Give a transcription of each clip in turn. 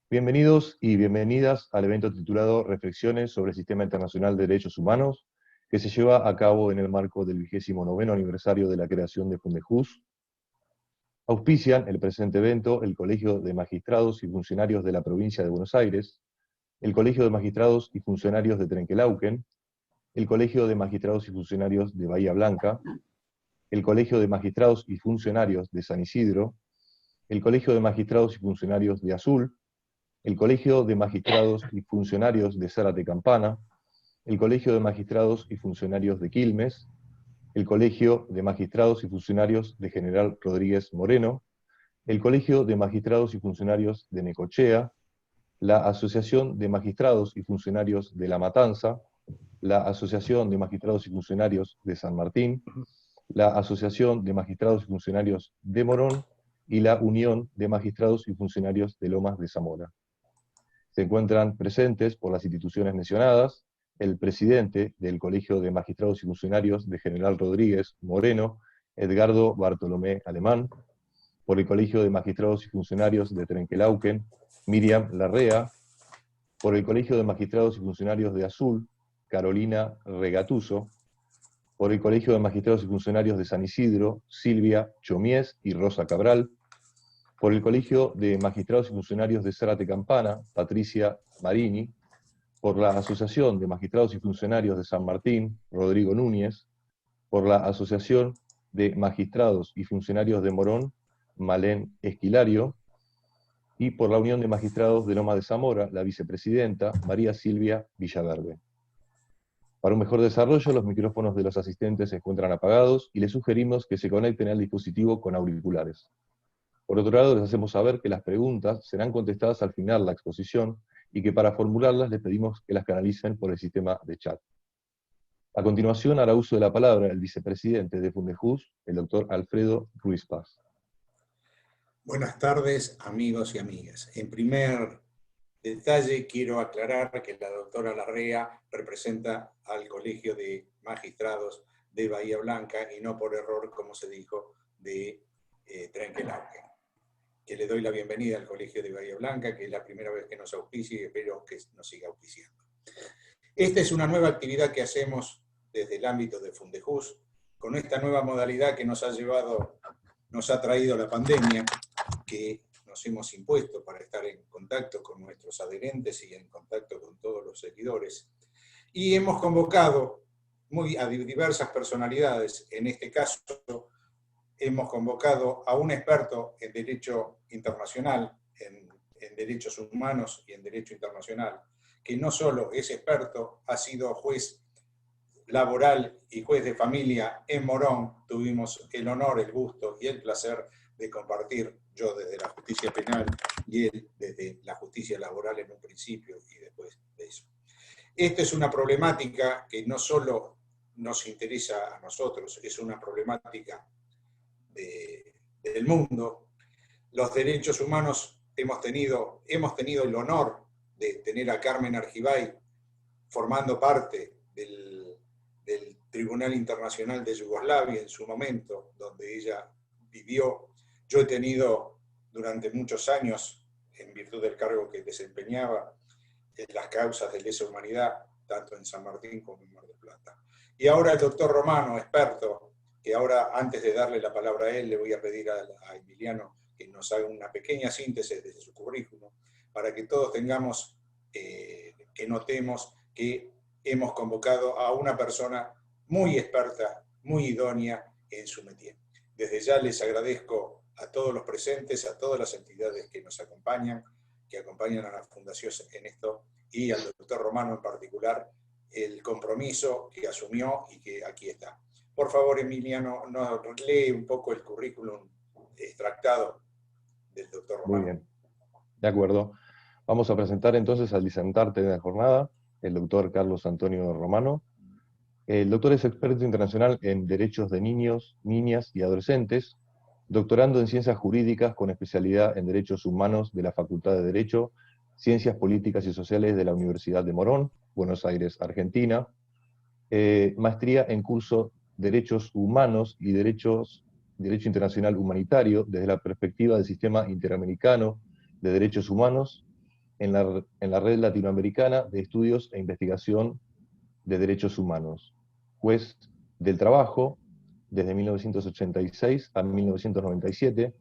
Bienvenidos y bienvenidas al evento titulado Reflexiones sobre el Sistema Internacional de Derechos Humanos, que se lleva a cabo en el marco del 29º aniversario de la creación de Fundejuz. Auspician el presente evento el Colegio de Magistrados y Funcionarios de la Provincia de Buenos Aires, el Colegio de Magistrados y Funcionarios de Trenquelauquen, el Colegio de Magistrados y Funcionarios de Bahía Blanca, el Colegio de Magistrados y Funcionarios de San Isidro, el Colegio de Magistrados y Funcionarios de Azul, el Colegio de Magistrados y Funcionarios de Zárate Campana, el Colegio de Magistrados y Funcionarios de Quilmes, el Colegio de Magistrados y Funcionarios de General Rodríguez Moreno, el Colegio de Magistrados y Funcionarios de Necochea, la Asociación de Magistrados y Funcionarios de La Matanza, la Asociación de Magistrados y Funcionarios de San Martín, la Asociación de Magistrados y Funcionarios de Morón y la Unión de Magistrados y Funcionarios de Lomas de Zamora. Se encuentran presentes por las instituciones mencionadas el presidente del Colegio de Magistrados y Funcionarios de General Rodríguez Moreno, Edgardo Bartolomé Alemán, por el Colegio de Magistrados y Funcionarios de Trenquelauquen, Miriam Larrea, por el Colegio de Magistrados y Funcionarios de Azul, Carolina Regatuso, por el Colegio de Magistrados y Funcionarios de San Isidro, Silvia Chomies y Rosa Cabral, por el Colegio de Magistrados y Funcionarios de Zárate Campana, Patricia Marini, por la Asociación de Magistrados y Funcionarios de San Martín, Rodrigo Núñez, por la Asociación de Magistrados y Funcionarios de Morón, Malén Esquilario, y por la Unión de Magistrados de Loma de Zamora, la vicepresidenta María Silvia Villaverde. Para un mejor desarrollo, los micrófonos de los asistentes se encuentran apagados y les sugerimos que se conecten al dispositivo con auriculares. Por otro lado, les hacemos saber que las preguntas serán contestadas al final de la exposición y que para formularlas les pedimos que las canalicen por el sistema de chat. A continuación hará uso de la palabra el vicepresidente de Fundejuz, el doctor Alfredo Ruiz Paz. Buenas tardes, amigos y amigas. En primer detalle, quiero aclarar que la doctora Larrea representa al Colegio de Magistrados de Bahía Blanca y no por error, como se dijo, de Trenquelauquen. Que le doy la bienvenida al Colegio de Bahía Blanca, que es la primera vez que nos auspicia y espero que nos siga auspiciando. Esta es una nueva actividad que hacemos desde el ámbito de Fundejuz, con esta nueva modalidad que nos ha traído la pandemia, que nos hemos impuesto para estar en contacto con nuestros adherentes y en contacto con todos los seguidores. Y hemos convocado a diversas personalidades. En este caso, hemos convocado a un experto en Derecho Internacional, en Derechos Humanos y en Derecho Internacional, que no solo es experto, ha sido juez laboral y juez de familia en Morón. Tuvimos el honor, el gusto y el placer de compartir, yo desde la justicia penal y él desde la justicia laboral en un principio y después de eso. Esta es una problemática que no solo nos interesa a nosotros, es una problemática del mundo. Los derechos humanos hemos tenido el honor de tener a Carmen Argibay formando parte del Tribunal Internacional de Yugoslavia en su momento, donde ella vivió. Yo he tenido durante muchos años, en virtud del cargo que desempeñaba, en las causas de lesa humanidad, tanto en San Martín como en Mar del Plata. Y ahora el doctor Romano, experto, que ahora antes de darle la palabra a él, le voy a pedir a Emiliano que nos haga una pequeña síntesis de su currículum, para que todos tengamos, que notemos que hemos convocado a una persona muy experta, muy idónea en su métier. Desde ya les agradezco a todos los presentes, a todas las entidades que nos acompañan, que acompañan a la Fundación en esto, y al doctor Romano en particular, el compromiso que asumió y que aquí está. Por favor, Emiliano, nos lee un poco el currículum extractado del doctor Romano. Muy bien, de acuerdo. Vamos a presentar entonces al disertante de la jornada, el doctor Carlos Antonio Romano. El doctor es experto internacional en derechos de niños, niñas y adolescentes, doctorando en ciencias jurídicas con especialidad en derechos humanos de la Facultad de Derecho, Ciencias Políticas y Sociales de la Universidad de Morón, Buenos Aires, Argentina, maestría en curso Derechos Humanos y Derecho Internacional Humanitario desde la perspectiva del Sistema Interamericano de Derechos Humanos, en la Red Latinoamericana de Estudios e Investigación de Derechos Humanos. Juez del Trabajo desde 1986 a 1997,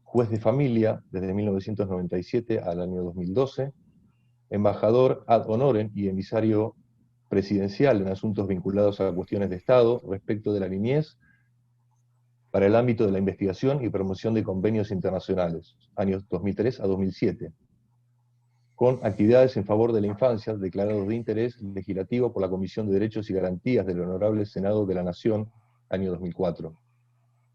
juez de familia desde 1997 al año 2012, embajador ad honorem y emisario presidencial en asuntos vinculados a cuestiones de Estado respecto de la niñez para el ámbito de la investigación y promoción de convenios internacionales, años 2003 a 2007, con actividades en favor de la infancia declarados de interés legislativo por la Comisión de Derechos y Garantías del Honorable Senado de la Nación, año 2004.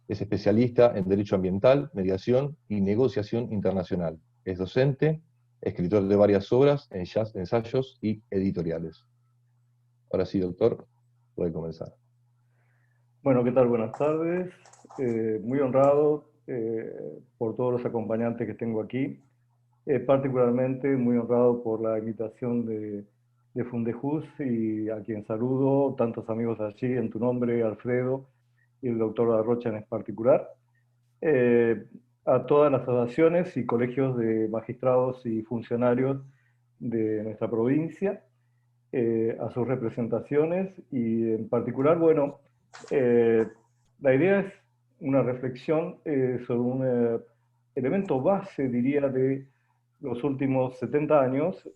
Es especialista en Derecho Ambiental, Mediación y Negociación Internacional. Es docente, escritor de varias obras, ensayos y editoriales. Ahora sí, doctor, puede comenzar. Bueno, ¿qué tal? Buenas tardes. Muy honrado por todos los acompañantes que tengo aquí. Particularmente muy honrado por la invitación de Fundejus, y a quien saludo, tantos amigos allí, en tu nombre, Alfredo, y el doctor Arrocha en particular. A todas las asociaciones y colegios de magistrados y funcionarios de nuestra provincia, a sus representaciones, y en particular, bueno, la idea es una reflexión sobre un elemento base, diría, de los últimos 70 años,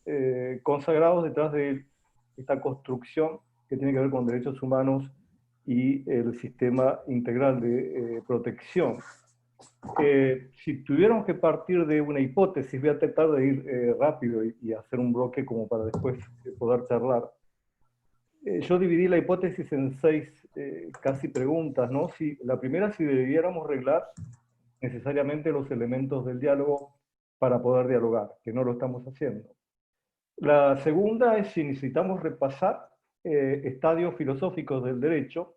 consagrados detrás de esta construcción que tiene que ver con derechos humanos y el sistema integral de protección. Si tuviéramos que partir de una hipótesis, voy a tratar de ir rápido y hacer un bloque como para después poder charlar. Yo dividí la hipótesis en 6 casi preguntas, ¿no? La primera, si debiéramos arreglar necesariamente los elementos del diálogo para poder dialogar, que no lo estamos haciendo. La segunda es si necesitamos repasar estadios filosóficos del derecho.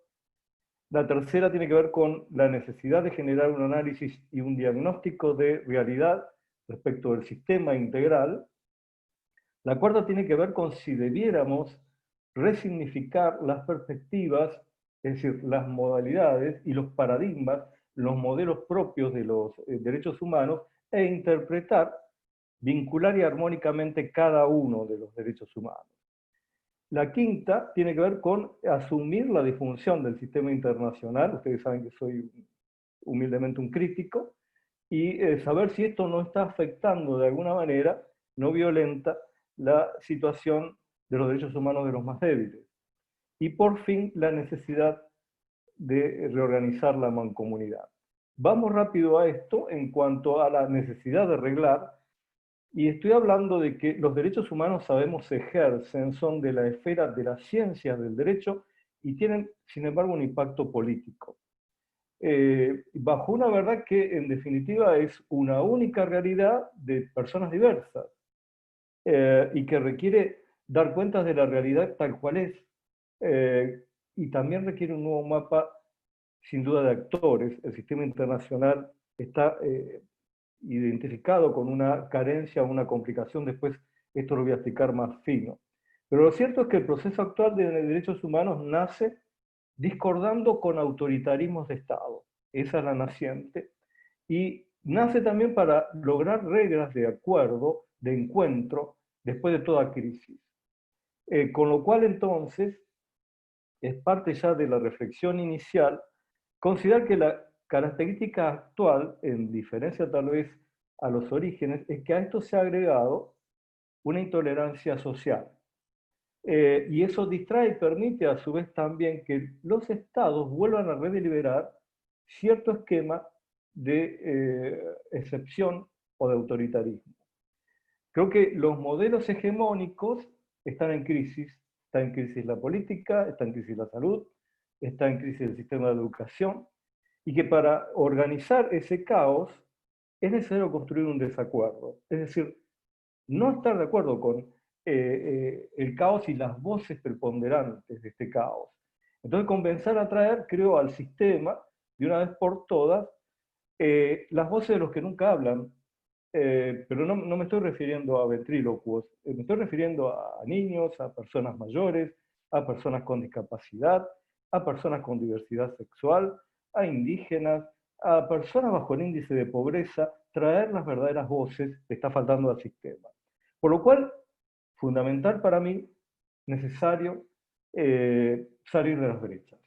La tercera tiene que ver con la necesidad de generar un análisis y un diagnóstico de realidad respecto del sistema integral. La cuarta tiene que ver con si debiéramos resignificar las perspectivas, es decir, las modalidades y los paradigmas, los modelos propios de los derechos humanos, e interpretar, vincular y armónicamente cada uno de los derechos humanos. La quinta tiene que ver con asumir la disfunción del sistema internacional. Ustedes saben que soy humildemente un crítico, y saber si esto no está afectando de alguna manera no violenta la situación de los derechos humanos de los más débiles. Y por fin, la necesidad de reorganizar la mancomunidad. Vamos rápido a esto en cuanto a la necesidad de arreglar, y estoy hablando de que los derechos humanos, sabemos, se ejercen, son de la esfera de las ciencias del derecho y tienen, sin embargo, un impacto político. Bajo una verdad que, en definitiva, es una única realidad de personas diversas, y que requiere dar cuenta de la realidad tal cual es, y también requiere un nuevo mapa, sin duda, de actores. El sistema internacional está identificado con una carencia o una complicación. Después esto lo voy a explicar más fino. Pero lo cierto es que el proceso actual de derechos humanos nace discordando con autoritarismos de Estado. Esa es la naciente. Y nace también para lograr reglas de acuerdo, de encuentro, después de toda crisis. Con lo cual, entonces, es parte ya de la reflexión inicial considerar que la característica actual, en diferencia tal vez a los orígenes, es que a esto se ha agregado una intolerancia social. Y eso distrae y permite a su vez también que los estados vuelvan a redeliberar cierto esquema de excepción o de autoritarismo. Creo que los modelos hegemónicos están en crisis. Está en crisis la política, está en crisis la salud, está en crisis el sistema de educación, y que para organizar ese caos es necesario construir un desacuerdo. Es decir, no estar de acuerdo con el caos y las voces preponderantes de este caos. Entonces, comenzar a traer, creo, al sistema, de una vez por todas, las voces de los que nunca hablan. Pero no me estoy refiriendo a ventrílocuos, me estoy refiriendo a niños, a personas mayores, a personas con discapacidad, a personas con diversidad sexual, a indígenas, a personas bajo el índice de pobreza. Traer las verdaderas voces le está faltando al sistema. Por lo cual, fundamental para mí, necesario salir de las brechas.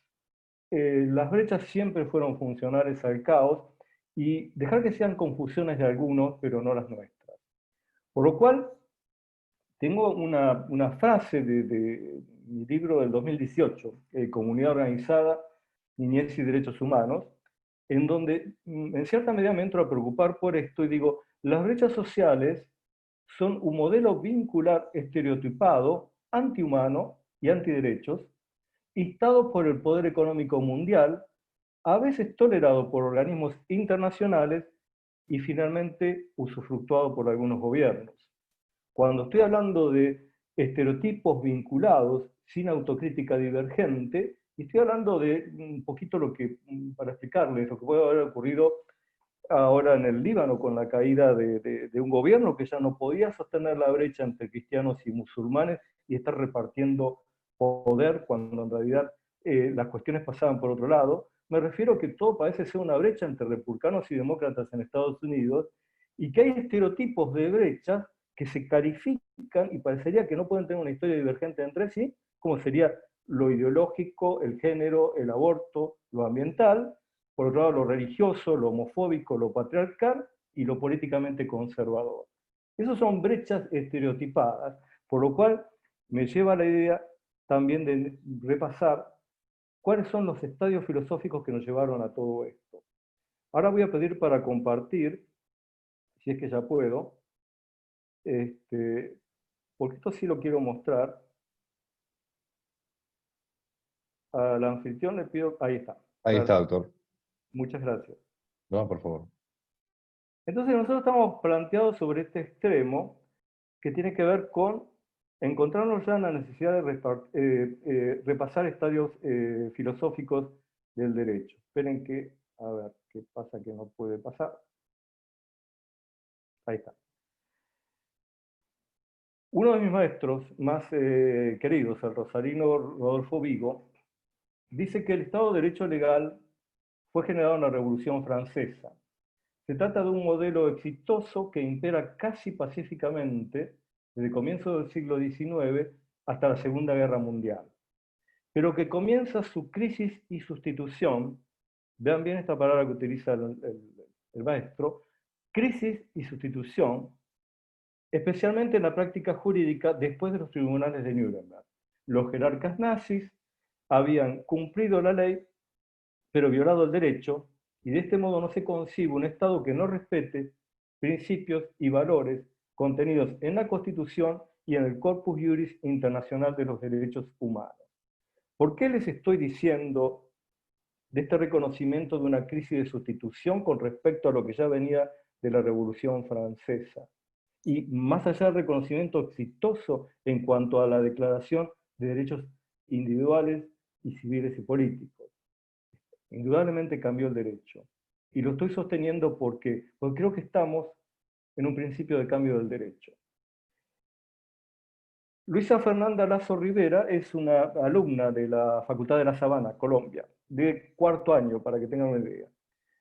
Las brechas siempre fueron funcionales al caos y dejar que sean confusiones de algunos, pero no las nuestras. Por lo cual, tengo una frase de mi libro del 2018, Comunidad Organizada, Niñez y Derechos Humanos, en donde en cierta medida me entro a preocupar por esto y digo, las brechas sociales son un modelo vincular estereotipado, antihumano y antiderechos, instado por el poder económico mundial, a veces tolerado por organismos internacionales y finalmente usufructuado por algunos gobiernos. Cuando estoy hablando de estereotipos vinculados sin autocrítica divergente, estoy hablando de un poquito lo que, para explicarles, lo que puede haber ocurrido ahora en el Líbano con la caída de un gobierno que ya no podía sostener la brecha entre cristianos y musulmanes y estar repartiendo poder cuando en realidad las cuestiones pasaban por otro lado. Me refiero a que todo parece ser una brecha entre republicanos y demócratas en Estados Unidos y que hay estereotipos de brechas que se califican y parecería que no pueden tener una historia divergente entre sí, como sería lo ideológico, el género, el aborto, lo ambiental, por otro lado lo religioso, lo homofóbico, lo patriarcal y lo políticamente conservador. Esas son brechas estereotipadas, por lo cual me lleva a la idea también de repasar cuáles son los estadios filosóficos que nos llevaron a todo esto. Ahora voy a pedir para compartir, si es que ya puedo, porque esto sí lo quiero mostrar. Al anfitrión le pido, ahí está. Ahí está, doctor. Muchas gracias. No, por favor. Entonces nosotros estamos planteados sobre este extremo que tiene que ver con encontrarnos ya en la necesidad de repasar estadios filosóficos del derecho. Esperen que, a ver, ¿qué pasa que no puede pasar? Ahí está. Uno de mis maestros más queridos, el rosarino Rodolfo Vigo, dice que el Estado de Derecho Legal fue generado en la Revolución Francesa. Se trata de un modelo exitoso que impera casi pacíficamente desde el comienzo del siglo XIX hasta la Segunda Guerra Mundial, pero que comienza su crisis y sustitución, vean bien esta palabra que utiliza el maestro, crisis y sustitución, especialmente en la práctica jurídica después de los tribunales de Nuremberg. Los jerarcas nazis habían cumplido la ley, pero violado el derecho, y de este modo no se concibe un Estado que no respete principios y valores contenidos en la Constitución y en el Corpus Juris Internacional de los Derechos Humanos. ¿Por qué les estoy diciendo de este reconocimiento de una crisis de sustitución con respecto a lo que ya venía de la Revolución Francesa? Y más allá del reconocimiento exitoso en cuanto a la Declaración de Derechos Individuales y Civiles y Políticos. Indudablemente cambió el derecho. Y lo estoy sosteniendo porque creo que estamos en un principio de cambio del derecho. Luisa Fernanda Lazo Rivera es una alumna de la Facultad de La Sabana, Colombia, de cuarto año, para que tengan una idea.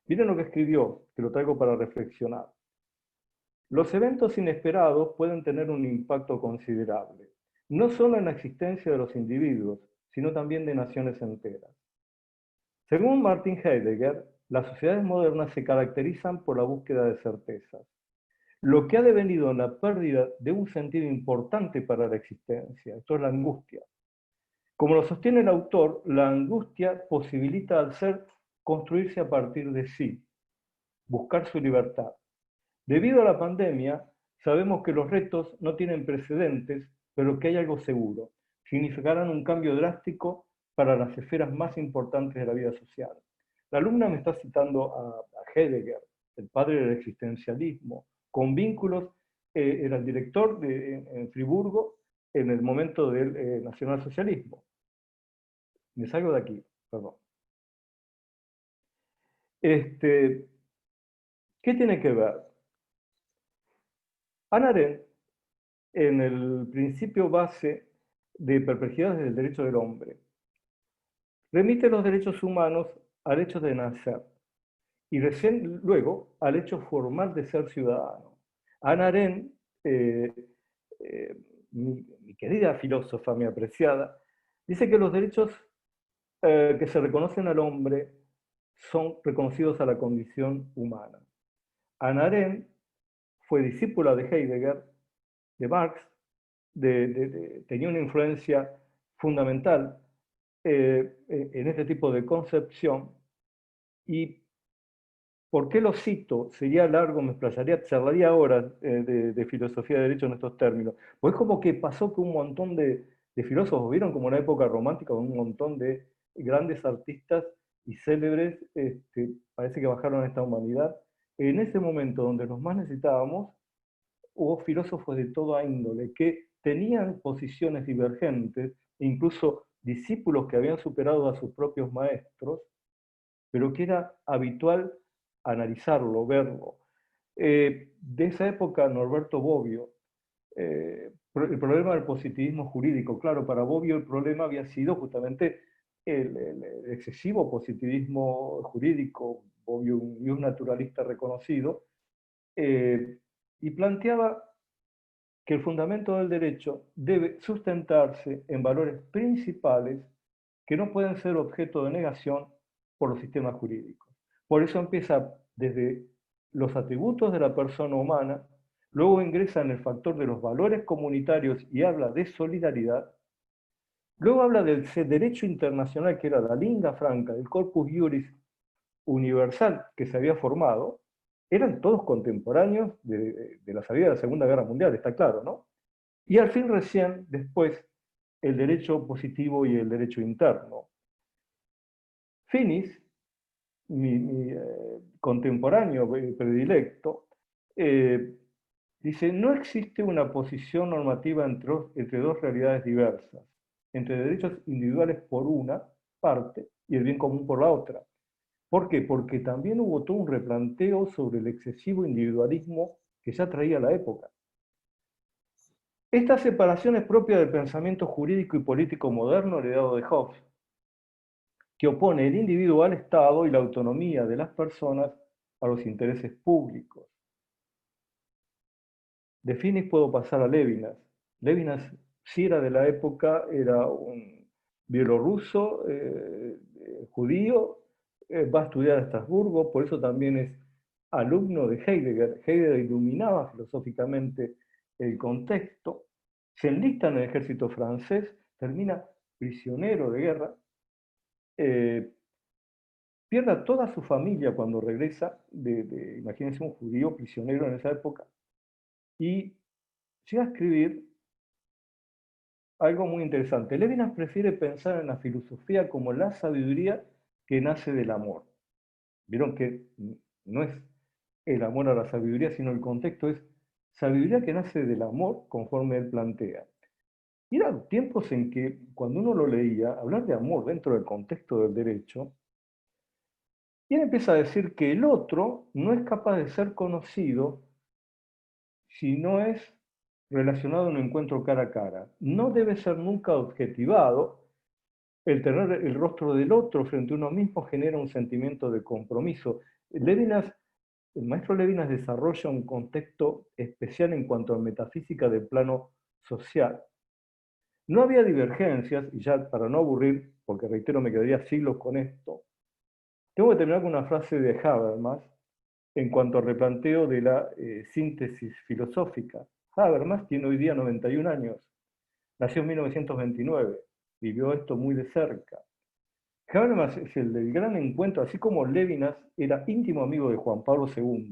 Miren lo que escribió, que lo traigo para reflexionar. Los eventos inesperados pueden tener un impacto considerable, no solo en la existencia de los individuos, sino también de naciones enteras. Según Martin Heidegger, las sociedades modernas se caracterizan por la búsqueda de certezas, lo que ha devenido en la pérdida de un sentido importante para la existencia, esto es la angustia. Como lo sostiene el autor, la angustia posibilita al ser construirse a partir de sí, buscar su libertad. Debido a la pandemia, sabemos que los retos no tienen precedentes, pero que hay algo seguro. Significarán un cambio drástico para las esferas más importantes de la vida social. La alumna me está citando a Heidegger, el padre del existencialismo, con vínculos, era el director en Friburgo en el momento del nacionalsocialismo. Me salgo de aquí, perdón. ¿Qué tiene que ver? Hannah Arendt, en el principio base de Perplejidades del Derecho del Hombre, remite los derechos humanos al hecho de nacer y luego al hecho formal de ser ciudadano. Hannah Arendt querida filósofa, mi apreciada, dice que los derechos que se reconocen al hombre son reconocidos a la condición humana. Hannah Arendt fue discípula de Heidegger, de Marx, tenía una influencia fundamental en este tipo de concepción. ¿Y por qué lo cito? Sería largo, me explayaría, charlaría horas de filosofía de derecho en estos términos. Pues es como que pasó que un montón de filósofos, vieron como en la época romántica, un montón de grandes artistas y célebres, parece que bajaron a esta humanidad. En ese momento donde los más necesitábamos, hubo filósofos de toda índole que tenían posiciones divergentes, incluso discípulos que habían superado a sus propios maestros, pero que era habitual analizarlo, verlo. De esa época, Norberto Bobbio, el problema del positivismo jurídico, claro, para Bobbio el problema había sido justamente el excesivo positivismo jurídico. Bobbio, un naturalista reconocido, y planteaba que el fundamento del derecho debe sustentarse en valores principales que no pueden ser objeto de negación por los sistemas jurídicos. Por eso empieza desde los atributos de la persona humana, luego ingresa en el factor de los valores comunitarios y habla de solidaridad, luego habla del derecho internacional, que era la lingua franca, del corpus juris universal que se había formado. Eran todos contemporáneos de la salida de la Segunda Guerra Mundial, está claro, ¿no? Y al fin recién, después, el derecho positivo y el derecho interno. Finis, mi contemporáneo predilecto, dice, no existe una posición normativa entre dos realidades diversas, entre derechos individuales por una parte y el bien común por la otra. ¿Por qué? Porque también hubo todo un replanteo sobre el excesivo individualismo que ya traía la época. Esta separación es propia del pensamiento jurídico y político moderno heredado de Hobbes, que opone el individuo al Estado y la autonomía de las personas a los intereses públicos. De Finis puedo pasar a Levinas. Levinas, si era de la época, era un bielorruso, judío, va a estudiar a Estrasburgo, por eso también es alumno de Heidegger. Heidegger iluminaba filosóficamente el contexto, se enlista en el ejército francés, termina prisionero de guerra, pierde a toda su familia cuando regresa, imagínense un judío prisionero en esa época, y llega a escribir algo muy interesante. Levinas prefiere pensar en la filosofía como la sabiduría que nace del amor. Vieron que no es el amor a la sabiduría, sino el contexto es sabiduría que nace del amor, conforme él plantea. Y eran tiempos en que, cuando uno lo leía, hablar de amor dentro del contexto del derecho, y él empieza a decir que el otro no es capaz de ser conocido si no es relacionado a un encuentro cara a cara. No debe ser nunca objetivado. El tener el rostro del otro frente a uno mismo genera un sentimiento de compromiso. El maestro Levinas desarrolla un contexto especial en cuanto a metafísica del plano social. No había divergencias, y ya para no aburrir, porque reitero, me quedaría siglos con esto, tengo que terminar con una frase de Habermas en cuanto al replanteo de la síntesis filosófica. Habermas tiene hoy día 91 años, nació en 1929, vivió esto muy de cerca. Habermas es el del gran encuentro, así como Levinas era íntimo amigo de Juan Pablo II,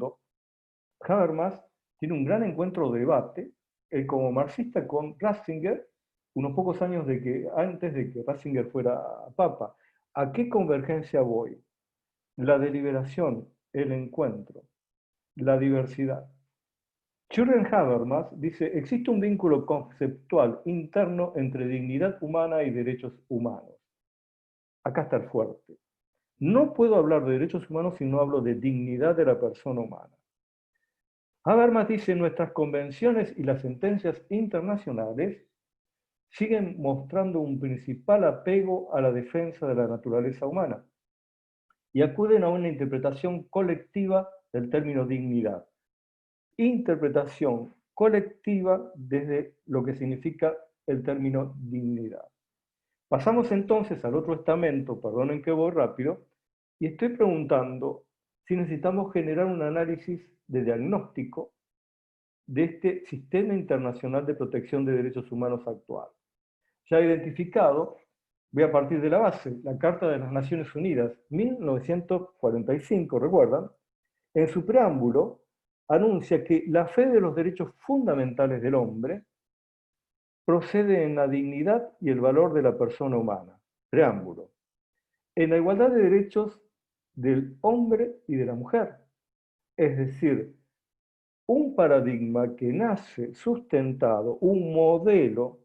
Habermas tiene un gran encuentro de debate, él como marxista con Ratzinger, unos pocos años antes de que Ratzinger fuera papa. ¿A qué convergencia voy? La deliberación, el encuentro, la diversidad. Jürgen Habermas dice, existe un vínculo conceptual interno entre dignidad humana y derechos humanos. Acá está el fuerte. No puedo hablar de derechos humanos si no hablo de dignidad de la persona humana. Habermas dice, nuestras convenciones y las sentencias internacionales siguen mostrando un principal apego a la defensa de la naturaleza humana y acuden a una interpretación colectiva del término dignidad. Interpretación colectiva desde lo que significa el término dignidad. Pasamos entonces al otro estamento, perdonen que voy rápido, y estoy preguntando si necesitamos generar un análisis de diagnóstico de este sistema internacional de protección de derechos humanos actual. Ya identificado, voy a partir de la base, la Carta de las Naciones Unidas, 1945, ¿recuerdan? En su preámbulo anuncia que la fe de los derechos fundamentales del hombre procede en la dignidad y el valor de la persona humana. Preámbulo. En la igualdad de derechos del hombre y de la mujer. Es decir, un paradigma que nace sustentado, un modelo,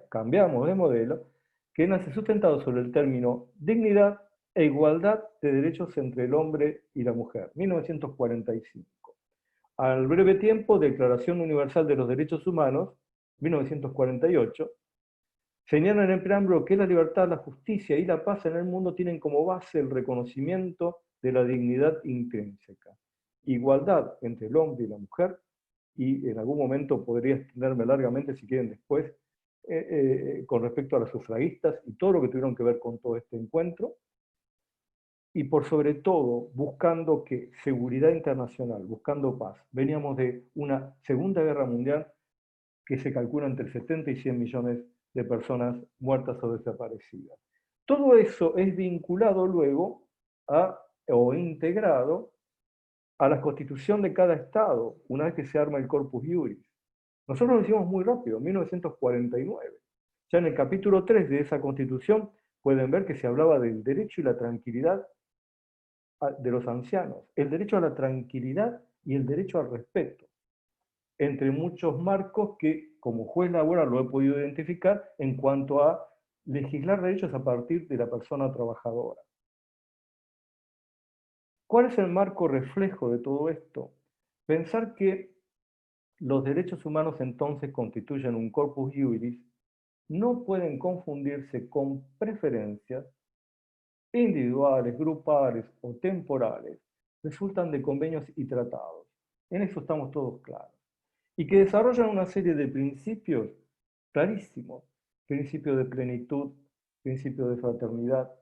cambiamos de modelo, que nace sustentado sobre el término dignidad e igualdad de derechos entre el hombre y la mujer, 1945. Al breve tiempo, Declaración Universal de los Derechos Humanos, 1948, señalan en el preámbulo que la libertad, la justicia y la paz en el mundo tienen como base el reconocimiento de la dignidad intrínseca, igualdad entre el hombre y la mujer, y en algún momento podría extenderme largamente, si quieren después, con respecto a los sufragistas y todo lo que tuvieron que ver con todo este encuentro, y por sobre todo buscando que seguridad internacional, buscando paz. Veníamos de una Segunda Guerra Mundial que se calcula entre 70 y 100 millones de personas muertas o desaparecidas. Todo eso es vinculado luego o integrado a la constitución de cada Estado, una vez que se arma el Corpus Juris. Nosotros lo hicimos muy rápido, en 1949. Ya en el capítulo 3 de esa constitución pueden ver que se hablaba del derecho y la tranquilidad de los ancianos, el derecho a la tranquilidad y el derecho al respeto, entre muchos marcos que como juez laboral lo he podido identificar en cuanto a legislar derechos a partir de la persona trabajadora. ¿Cuál es el marco reflejo de todo esto? Pensar que los derechos humanos entonces constituyen un corpus juris, no pueden confundirse con preferencias individuales, grupales o temporales, resultan de convenios y tratados. En eso estamos todos claros. Y que desarrollan una serie de principios clarísimos: principio de plenitud, principio de fraternidad,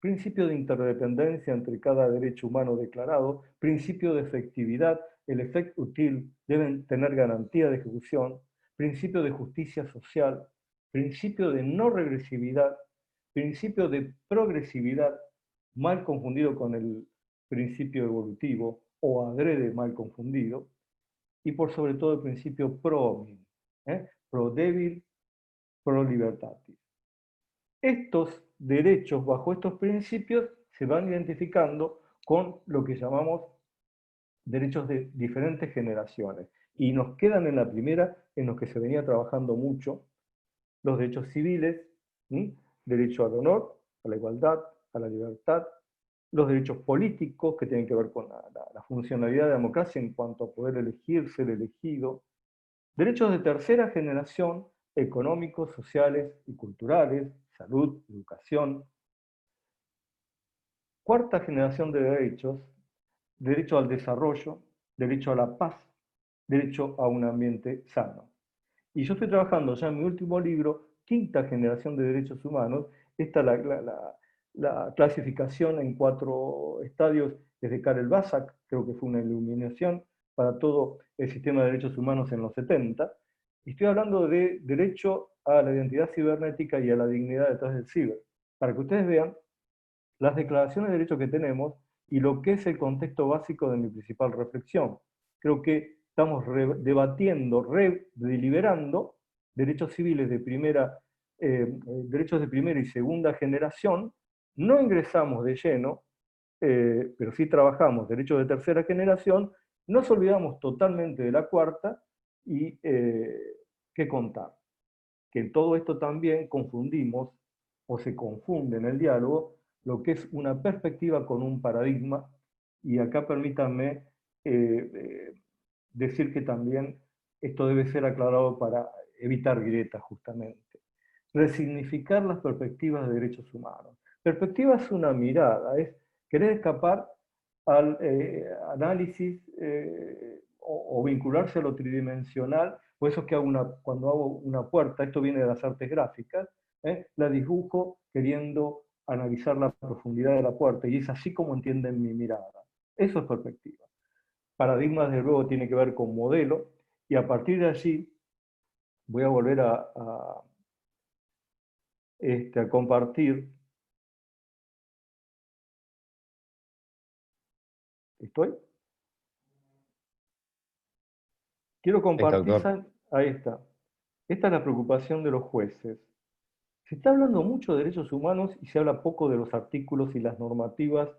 principio de interdependencia entre cada derecho humano declarado, principio de efectividad, el efecto útil deben tener garantía de ejecución, principio de justicia social, principio de no regresividad, principio de progresividad, mal confundido con el principio evolutivo o adrede mal confundido, y por sobre todo el principio pro hominem, pro débil, pro libertatis. Estos derechos, bajo estos principios, se van identificando con lo que llamamos derechos de diferentes generaciones. Y nos quedan en la primera, en los que se venía trabajando mucho, los derechos civiles, derecho al honor, a la igualdad, a la libertad, los derechos políticos, que tienen que ver con la funcionalidad de la democracia en cuanto a poder elegir, ser elegido, derechos de tercera generación, económicos, sociales y culturales, salud, educación. Cuarta generación de derechos: derecho al desarrollo, derecho a la paz, derecho a un ambiente sano. Y yo estoy trabajando ya en mi último libro, quinta generación de derechos humanos. Esta es la clasificación en 4 estadios desde Karel Basak, creo que fue una iluminación para todo el sistema de derechos humanos en los 70. Y estoy hablando de derecho a la identidad cibernética y a la dignidad detrás del ciber, para que ustedes vean las declaraciones de derechos que tenemos y lo que es el contexto básico de mi principal reflexión. Creo que estamos debatiendo, deliberando derechos civiles de derechos de primera y segunda generación. No ingresamos de lleno, pero sí trabajamos derechos de tercera generación. Nos olvidamos totalmente de la cuarta y qué contar. Que en todo esto también confundimos, o se confunde en el diálogo, lo que es una perspectiva con un paradigma, y acá permítanme decir que también esto debe ser aclarado para evitar grietas justamente. Resignificar las perspectivas de derechos humanos. Perspectiva es una mirada, es querer escapar al análisis o vincularse a lo tridimensional Por eso es que cuando hago una puerta, esto viene de las artes gráficas, la dibujo queriendo analizar la profundidad de la puerta, y es así como entienden mi mirada. Eso es perspectiva. Paradigma, desde luego, tiene que ver con modelo, y a partir de allí voy a volver a compartir. ¿Estoy? Quiero compartir, ahí está. Esta es la preocupación de los jueces. Se está hablando mucho de derechos humanos y se habla poco de los artículos y las normativas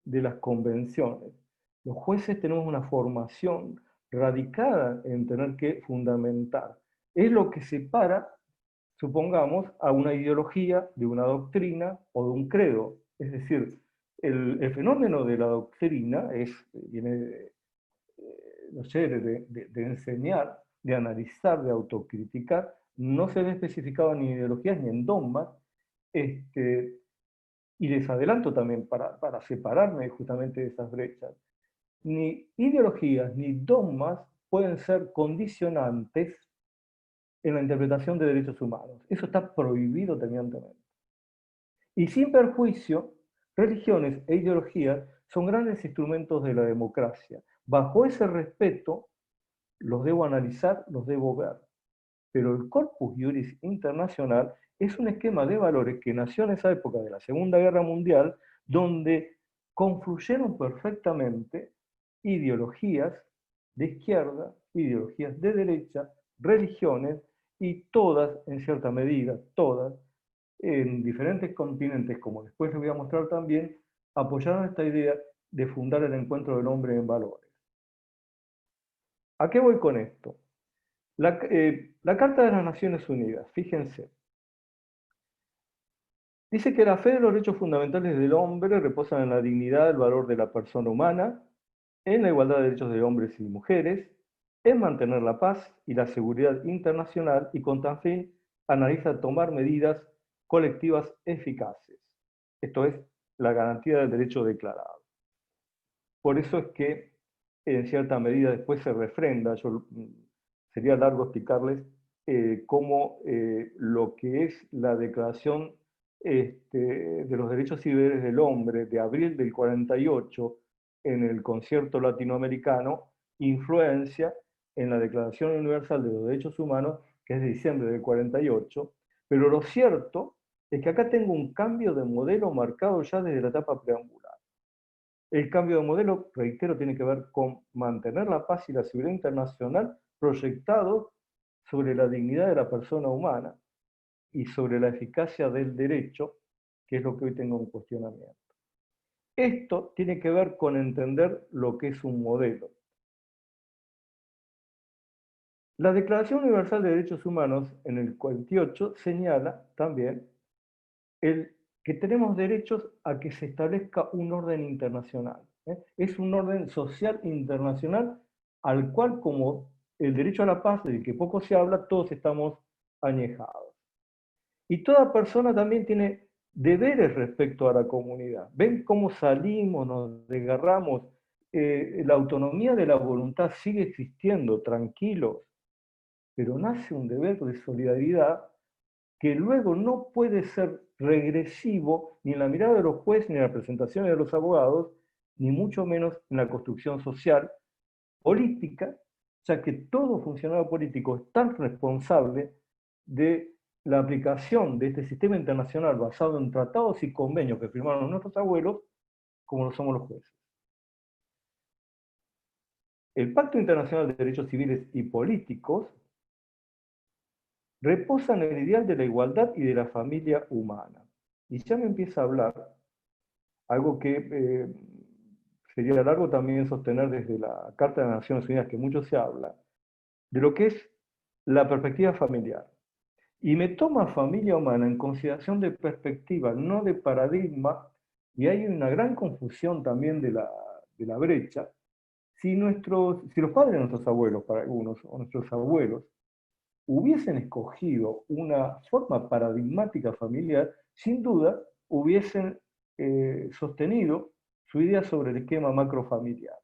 de las convenciones. Los jueces tenemos una formación radicada en tener que fundamentar. Es lo que separa, supongamos, a una ideología de una doctrina o de un credo. Es decir, el fenómeno de la doctrina viene no sé, de enseñar, de analizar, de autocriticar. No se ve especificado ni en ideologías ni en dogmas, y les adelanto también para separarme justamente de esas brechas. Ni ideologías ni dogmas pueden ser condicionantes en la interpretación de derechos humanos. Eso está prohibido terminantemente. Y sin perjuicio, religiones e ideologías son grandes instrumentos de la democracia. Bajo ese respeto, los debo analizar, los debo ver. Pero el Corpus Juris Internacional es un esquema de valores que nació en esa época de la Segunda Guerra Mundial, donde confluyeron perfectamente ideologías de izquierda, ideologías de derecha, religiones, y todas, en cierta medida, todas, en diferentes continentes, como después les voy a mostrar también, apoyaron esta idea de fundar el encuentro del hombre en valores. ¿A qué voy con esto? La Carta de las Naciones Unidas, fíjense, dice que la fe de los derechos fundamentales del hombre reposan en la dignidad, el valor de la persona humana, en la igualdad de derechos de hombres y mujeres, en mantener la paz y la seguridad internacional, y con tal fin analiza tomar medidas colectivas eficaces. Esto es la garantía del derecho declarado. Por eso es que en cierta medida después se refrenda. Sería largo explicarles cómo lo que es la Declaración de los Derechos y Deberes del Hombre de abril del 48 en el concierto latinoamericano influencia en la Declaración Universal de los Derechos Humanos, que es de diciembre del 48, pero lo cierto es que acá tengo un cambio de modelo marcado ya desde la etapa preambular. El cambio de modelo, reitero, tiene que ver con mantener la paz y la seguridad internacional proyectados sobre la dignidad de la persona humana y sobre la eficacia del derecho, que es lo que hoy tengo en cuestionamiento. Esto tiene que ver con entender lo que es un modelo. La Declaración Universal de Derechos Humanos, en el 48, señala también que tenemos derechos a que se establezca un orden internacional. Es un orden social internacional al cual, como el derecho a la paz, del que poco se habla, todos estamos añejados. Y toda persona también tiene deberes respecto a la comunidad. ¿Ven cómo salimos, nos desgarramos? La autonomía de la voluntad sigue existiendo, tranquilos, pero nace un deber de solidaridad que luego no puede ser regresivo ni en la mirada de los jueces, ni en las presentaciones de los abogados, ni mucho menos en la construcción social, política, ya que todo funcionario político es tan responsable de la aplicación de este sistema internacional basado en tratados y convenios que firmaron nuestros abuelos, como lo somos los jueces. El Pacto Internacional de Derechos Civiles y Políticos reposa en el ideal de la igualdad y de la familia humana. Y ya me empieza a hablar, algo que sería largo también sostener desde la Carta de las Naciones Unidas, que mucho se habla, de lo que es la perspectiva familiar. Y me toma familia humana en consideración de perspectiva, no de paradigma, y hay una gran confusión también de la brecha. Si los padres de nuestros abuelos, para algunos, o nuestros abuelos, hubiesen escogido una forma paradigmática familiar, sin duda hubiesen sostenido su idea sobre el esquema macrofamiliar.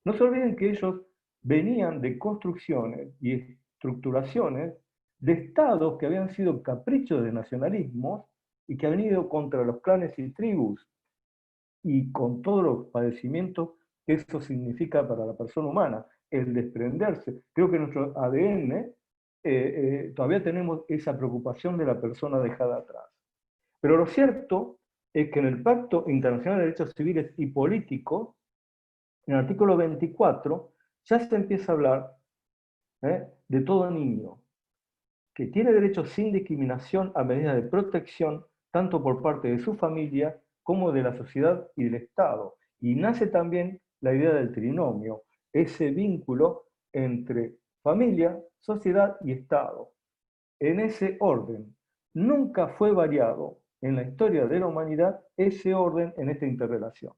No se olviden que ellos venían de construcciones y estructuraciones de estados que habían sido caprichos de nacionalismos y que han ido contra los clanes y tribus y con todos los padecimientos que eso significa para la persona humana, el desprenderse. Creo que en nuestro ADN todavía tenemos esa preocupación de la persona dejada atrás. Pero lo cierto es que en el Pacto Internacional de Derechos Civiles y Políticos, en el artículo 24, ya se empieza a hablar de todo niño, que tiene derecho sin discriminación a medidas de protección, tanto por parte de su familia como de la sociedad y del Estado. Y nace también la idea del trinomio, ese vínculo entre familia, sociedad y Estado. En ese orden, nunca fue variado en la historia de la humanidad ese orden en esta interrelación.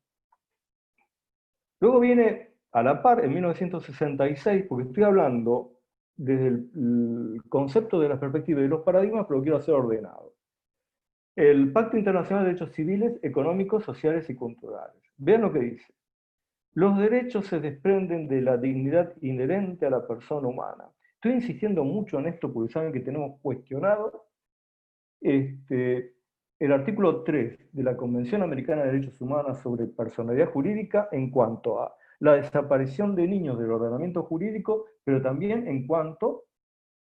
Luego viene a la par, en 1966, porque estoy hablando desde el concepto de la perspectiva y de los paradigmas, pero lo quiero hacer ordenado. El Pacto Internacional de Derechos Civiles, Económicos, Sociales y Culturales. Vean lo que dice. Los derechos se desprenden de la dignidad inherente a la persona humana. Estoy insistiendo mucho en esto porque saben que tenemos cuestionado el artículo 3 de la Convención Americana de Derechos Humanos sobre Personalidad Jurídica en cuanto a la desaparición de niños del ordenamiento jurídico, pero también en cuanto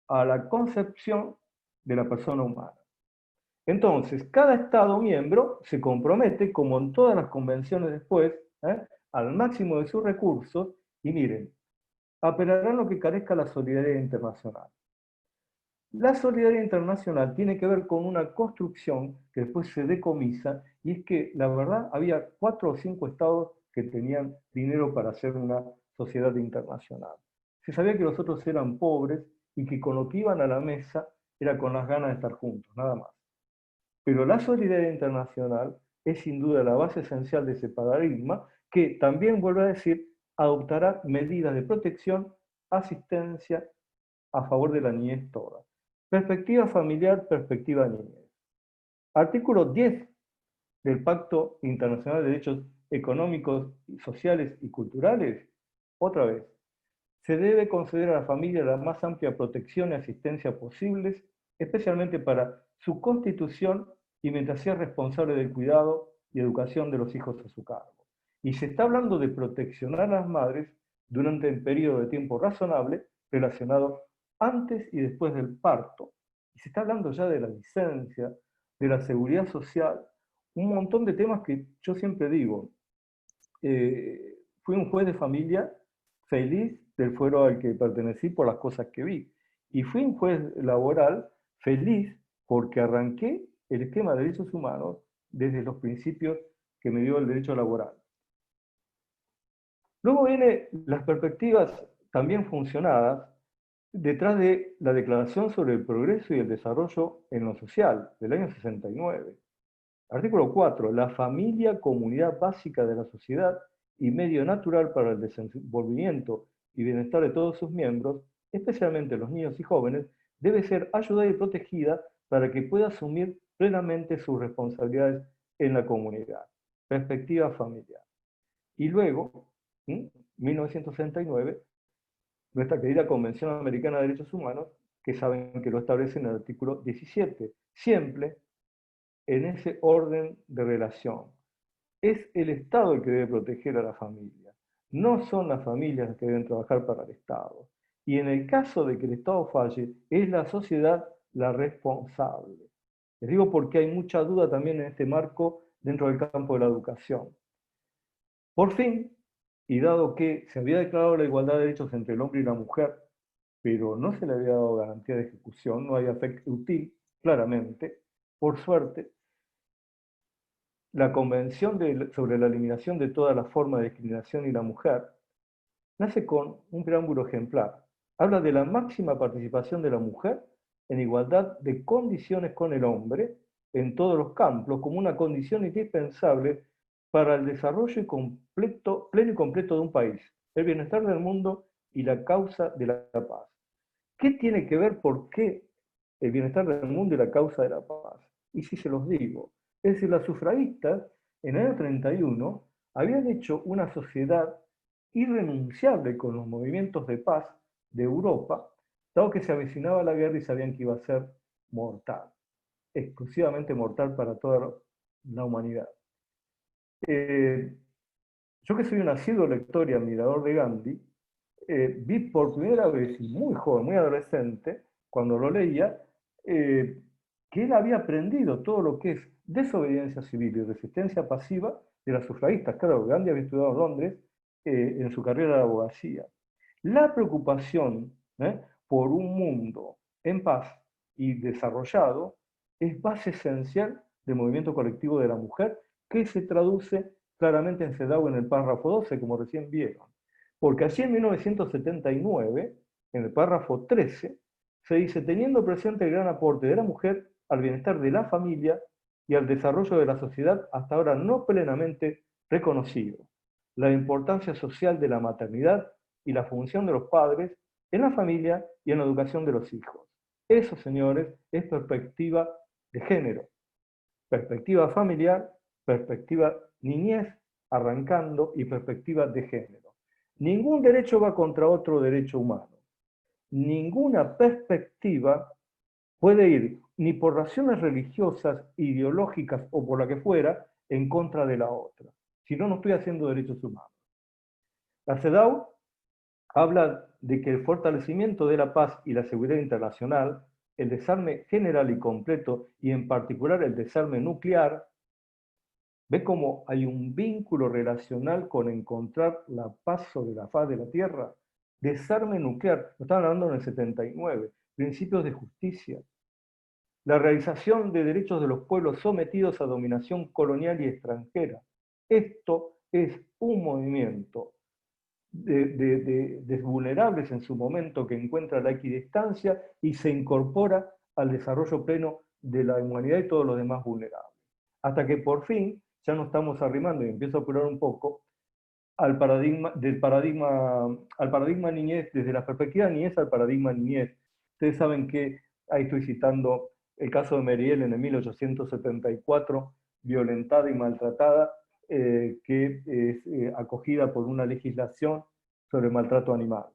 a la concepción de la persona humana. Entonces, cada Estado miembro se compromete, como en todas las convenciones después, al máximo de sus recursos, y miren, apelarán lo que carezca la solidaridad internacional. La solidaridad internacional tiene que ver con una construcción que después se decomisa, y es que, la verdad, había 4 o 5 estados que tenían dinero para hacer una sociedad internacional. Se sabía que los otros eran pobres y que con lo que iban a la mesa era con las ganas de estar juntos, nada más. Pero la solidaridad internacional es sin duda la base esencial de ese paradigma, que también, vuelvo a decir, adoptará medidas de protección, asistencia a favor de la niñez toda. Perspectiva familiar, perspectiva niñez. Artículo 10 del Pacto Internacional de Derechos Económicos, Sociales y Culturales. Otra vez, se debe conceder a la familia la más amplia protección y asistencia posibles, especialmente para su constitución y mientras sea responsable del cuidado y educación de los hijos a su cargo. Y se está hablando de proteccionar a las madres durante el periodo de tiempo razonable relacionado antes y después del parto. Y se está hablando ya de la licencia, de la seguridad social, un montón de temas que yo siempre digo. Fui un juez de familia feliz del fuero al que pertenecí por las cosas que vi. Y fui un juez laboral feliz porque arranqué el esquema de derechos humanos desde los principios que me dio el derecho laboral. Luego vienen las perspectivas también funcionadas detrás de la Declaración sobre el Progreso y el Desarrollo en lo Social, del año 69. Artículo 4. La familia, comunidad básica de la sociedad y medio natural para el desenvolvimiento y bienestar de todos sus miembros, especialmente los niños y jóvenes, debe ser ayudada y protegida para que pueda asumir plenamente sus responsabilidades en la comunidad. Perspectiva familiar. Y luego, 1969, nuestra querida Convención Americana de Derechos Humanos, que saben que lo establece en el artículo 17, siempre en ese orden de relación. Es el Estado el que debe proteger a la familia, no son las familias las que deben trabajar para el Estado. Y en el caso de que el Estado falle, es la sociedad la responsable. Les digo porque hay mucha duda también en este marco dentro del campo de la educación. Por fin, y dado que se había declarado la igualdad de derechos entre el hombre y la mujer, pero no se le había dado garantía de ejecución, no había fe útil, claramente, por suerte, la Convención sobre la Eliminación de toda la forma de discriminación y la mujer nace con un preámbulo ejemplar. Habla de la máxima participación de la mujer en igualdad de condiciones con el hombre en todos los campos, como una condición indispensable para el desarrollo pleno y completo de un país, el bienestar del mundo y la causa de la paz. ¿Qué tiene que ver por qué el bienestar del mundo y la causa de la paz? Y si se los digo, es decir, las sufragistas en el año 31 habían hecho una sociedad irrenunciable con los movimientos de paz de Europa, dado que se avecinaba la guerra y sabían que iba a ser mortal, exclusivamente mortal para toda la humanidad. Yo que soy un asiduo lector y admirador de Gandhi, vi por primera vez, muy joven, muy adolescente, cuando lo leía, que él había aprendido todo lo que es desobediencia civil y resistencia pasiva de las sufragistas. Claro, Gandhi había estudiado en Londres en su carrera de abogacía. La preocupación por un mundo en paz y desarrollado es base esencial del movimiento colectivo de la mujer, que se traduce claramente en CEDAW en el párrafo 12, como recién vieron. Porque allí en 1979, en el párrafo 13, se dice, teniendo presente el gran aporte de la mujer al bienestar de la familia y al desarrollo de la sociedad hasta ahora no plenamente reconocido, la importancia social de la maternidad y la función de los padres en la familia y en la educación de los hijos. Eso, señores, es perspectiva de género, perspectiva familiar, perspectiva niñez, arrancando, y perspectiva de género. Ningún derecho va contra otro derecho humano. Ninguna perspectiva puede ir ni por razones religiosas, ideológicas o por la que fuera, en contra de la otra. Si no, no estoy haciendo derechos humanos. La CEDAW habla de que el fortalecimiento de la paz y la seguridad internacional, el desarme general y completo, y en particular el desarme nuclear, ve cómo hay un vínculo relacional con encontrar la paz sobre la faz de la Tierra. Desarme nuclear, lo estaban hablando en el 79, principios de justicia. La realización de derechos de los pueblos sometidos a dominación colonial y extranjera. Esto es un movimiento de vulnerables en su momento que encuentra la equidistancia y se incorpora al desarrollo pleno de la humanidad y todos los demás vulnerables. Hasta que por fin ya nos estamos arrimando, y empiezo a apurar un poco, al paradigma niñez, desde la perspectiva niñez al paradigma niñez. Ustedes saben que, ahí estoy citando el caso de Mary Ellen en 1874, violentada y maltratada, que es acogida por una legislación sobre maltrato animal.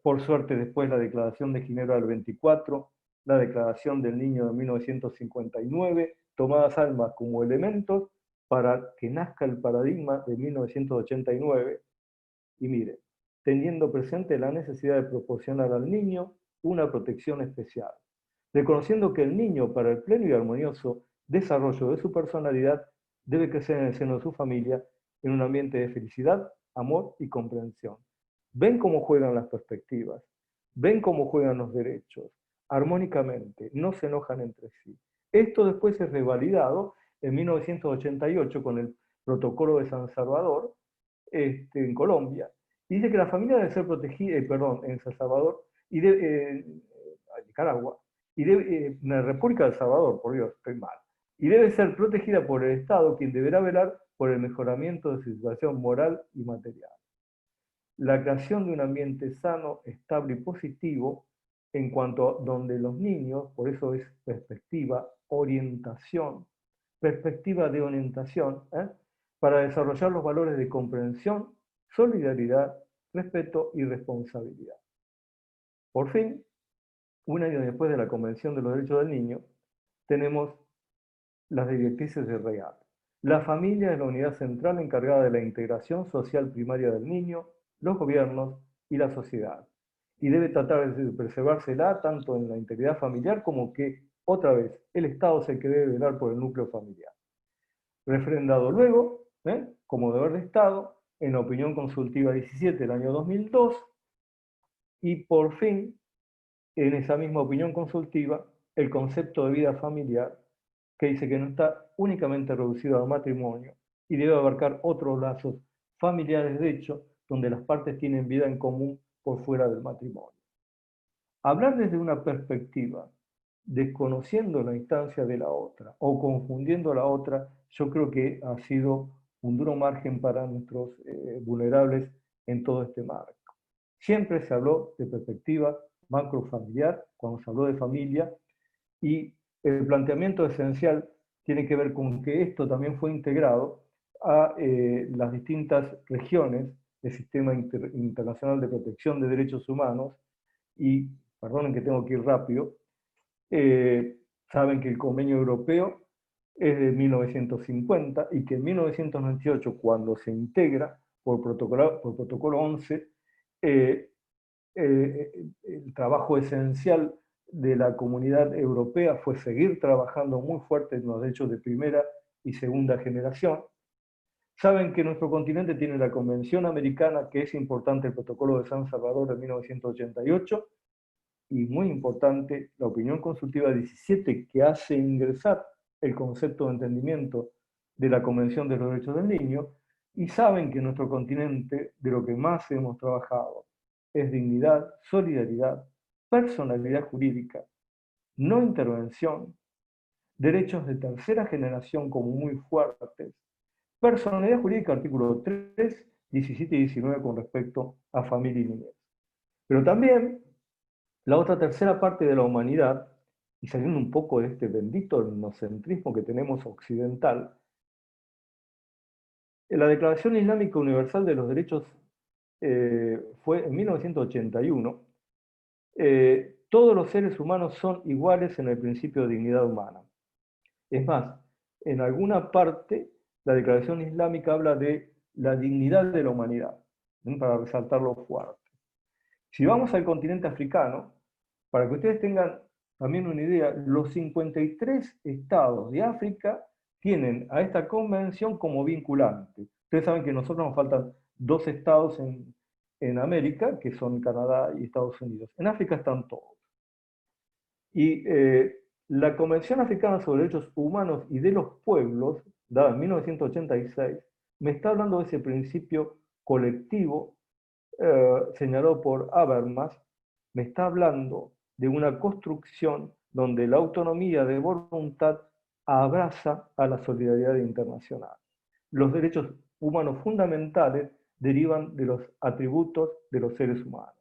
Por suerte, después la Declaración de Ginebra del 24, la Declaración del Niño de 1959, tomadas ambas como elementos para que nazca el paradigma de 1989, y mire, teniendo presente la necesidad de proporcionar al niño una protección especial, reconociendo que el niño, para el pleno y armonioso desarrollo de su personalidad, debe crecer en el seno de su familia, en un ambiente de felicidad, amor y comprensión. Ven cómo juegan las perspectivas, ven cómo juegan los derechos, armónicamente, no se enojan entre sí. Esto después es revalidado en 1988 con el Protocolo de San Salvador, en Colombia, y dice que la familia debe ser protegida, en San Salvador, y Nicaragua, y en la República de El Salvador, por Dios, estoy mal, y debe ser protegida por el Estado, quien deberá velar por el mejoramiento de su situación moral y material. La creación de un ambiente sano, estable y positivo, en cuanto a donde los niños, por eso es perspectiva de orientación, para desarrollar los valores de comprensión, solidaridad, respeto y responsabilidad. Por fin, un año después de la Convención de los Derechos del Niño, tenemos las directrices de REAL. La familia es la unidad central encargada de la integración social primaria del niño, los gobiernos y la sociedad. Y debe tratar de preservársela tanto en la integridad familiar como que, otra vez, el Estado es el que debe velar por el núcleo familiar. Refrendado luego, como deber de Estado, en la opinión consultiva 17 del año 2002, y por fin, en esa misma opinión consultiva, el concepto de vida familiar, que dice que no está únicamente reducido al matrimonio y debe abarcar otros lazos familiares, de hecho, donde las partes tienen vida en común por fuera del matrimonio. Hablar desde una perspectiva, desconociendo la instancia de la otra o confundiendo la otra, yo creo que ha sido un duro margen para nuestros vulnerables en todo este marco. Siempre se habló de perspectiva macrofamiliar cuando se habló de familia, y el planteamiento esencial tiene que ver con que esto también fue integrado a las distintas regiones del Sistema Internacional de Protección de Derechos Humanos, y perdonen que tengo que ir rápido, saben que el Convenio Europeo es de 1950 y que en 1998, cuando se integra por protocolo 11, el trabajo esencial de la comunidad europea fue seguir trabajando muy fuerte en los derechos de primera y segunda generación. Saben que nuestro continente tiene la Convención Americana, que es importante, el Protocolo de San Salvador de 1988, y muy importante, la opinión consultiva 17, que hace ingresar el concepto de entendimiento de la Convención de los Derechos del Niño, y saben que en nuestro continente de lo que más hemos trabajado es dignidad, solidaridad, personalidad jurídica, no intervención, derechos de tercera generación como muy fuertes, personalidad jurídica, artículo 3, 17 y 19 con respecto a familia y niñez. Pero también la otra tercera parte de la humanidad, y saliendo un poco de este bendito etnocentrismo que tenemos occidental, la Declaración Islámica Universal de los Derechos fue en 1981. Todos los seres humanos son iguales en el principio de dignidad humana. Es más, en alguna parte la Declaración Islámica habla de la dignidad de la humanidad, para resaltarlo fuerte. Si vamos al continente africano, para que ustedes tengan también una idea, los 53 estados de África tienen a esta convención como vinculante. Ustedes saben que a nosotros nos faltan 2 estados en América, que son Canadá y Estados Unidos. En África están todos. Y la Convención Africana sobre Derechos Humanos y de los Pueblos, dada en 1986, me está hablando de ese principio colectivo señalado por Habermas, me está hablando de una construcción donde la autonomía de voluntad abraza a la solidaridad internacional. Los derechos humanos fundamentales derivan de los atributos de los seres humanos.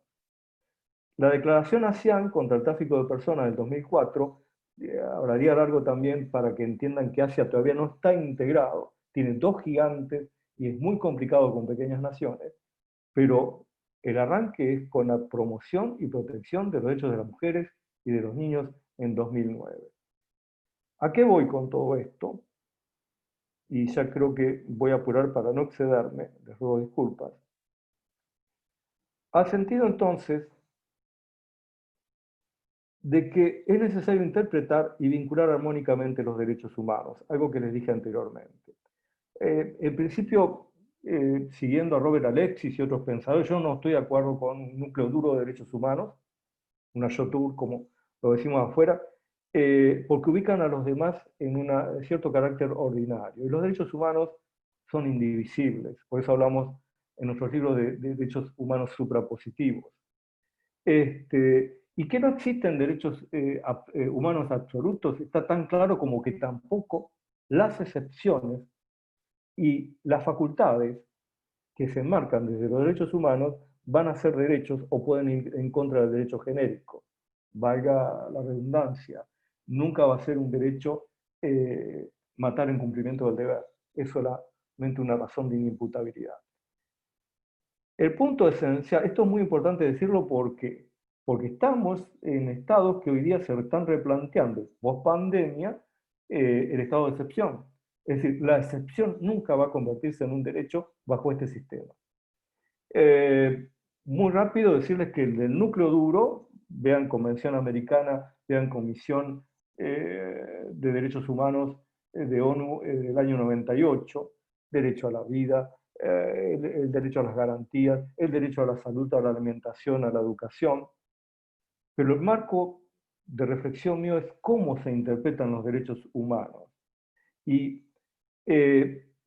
La Declaración ASEAN contra el tráfico de personas del 2004, hablaría largo también para que entiendan que Asia todavía no está integrado, tiene 2 gigantes y es muy complicado con pequeñas naciones, pero el arranque es con la promoción y protección de los derechos de las mujeres y de los niños en 2009. ¿A qué voy con todo esto? Y ya creo que voy a apurar para no excederme, les ruego disculpas. Al sentido entonces de que es necesario interpretar y vincular armónicamente los derechos humanos, algo que les dije anteriormente. En principio, siguiendo a Robert Alexis y otros pensadores, yo no estoy de acuerdo con un núcleo duro de derechos humanos, una YOTUR, como lo decimos afuera, porque ubican a los demás en un cierto carácter ordinario. Y los derechos humanos son indivisibles, por eso hablamos en nuestros libros de derechos humanos suprapositivos. Y que no existen derechos humanos absolutos, está tan claro como que tampoco las excepciones y las facultades que se enmarcan desde los derechos humanos van a ser derechos o pueden ir en contra del derecho genérico. Valga la redundancia, nunca va a ser un derecho matar en cumplimiento del deber. Es solamente una razón de inimputabilidad. El punto esencial, esto es muy importante decirlo porque estamos en estados que hoy día se están replanteando, post pandemia, el estado de excepción. Es decir, la excepción nunca va a convertirse en un derecho bajo este sistema. Muy rápido decirles que el del núcleo duro, vean Convención Americana, vean Comisión de Derechos Humanos de ONU del año 98, derecho a la vida, el derecho a las garantías, el derecho a la salud, a la alimentación, a la educación. Pero el marco de reflexión mío es cómo se interpretan los derechos humanos. Y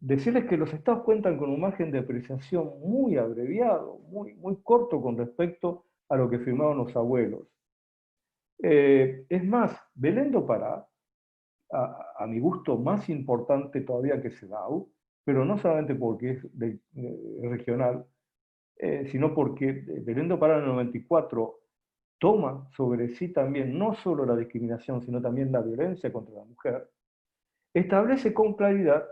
decirles que los estados cuentan con un margen de apreciación muy abreviado, muy corto con respecto a lo que firmaron los abuelos. Es más, Belén do Pará, a mi gusto más importante todavía que CEDAW, pero no solamente porque es regional, sino porque Belén do Pará en el 94 toma sobre sí también no solo la discriminación, sino también la violencia contra la mujer, establece con claridad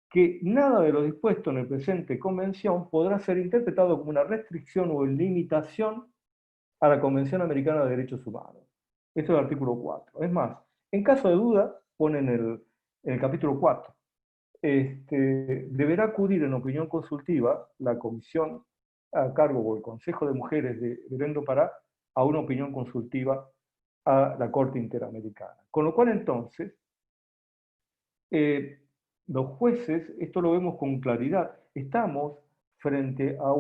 que nada de lo dispuesto en el presente convención podrá ser interpretado como una restricción o limitación a la Convención Americana de Derechos Humanos. Esto es el artículo 4. Es más, en caso de duda, pone en el capítulo 4, deberá acudir en opinión consultiva la comisión a cargo o el Consejo de Mujeres de Belén do Pará a una opinión consultiva a la Corte Interamericana. Con lo cual entonces, los jueces, esto lo vemos con claridad, estamos frente a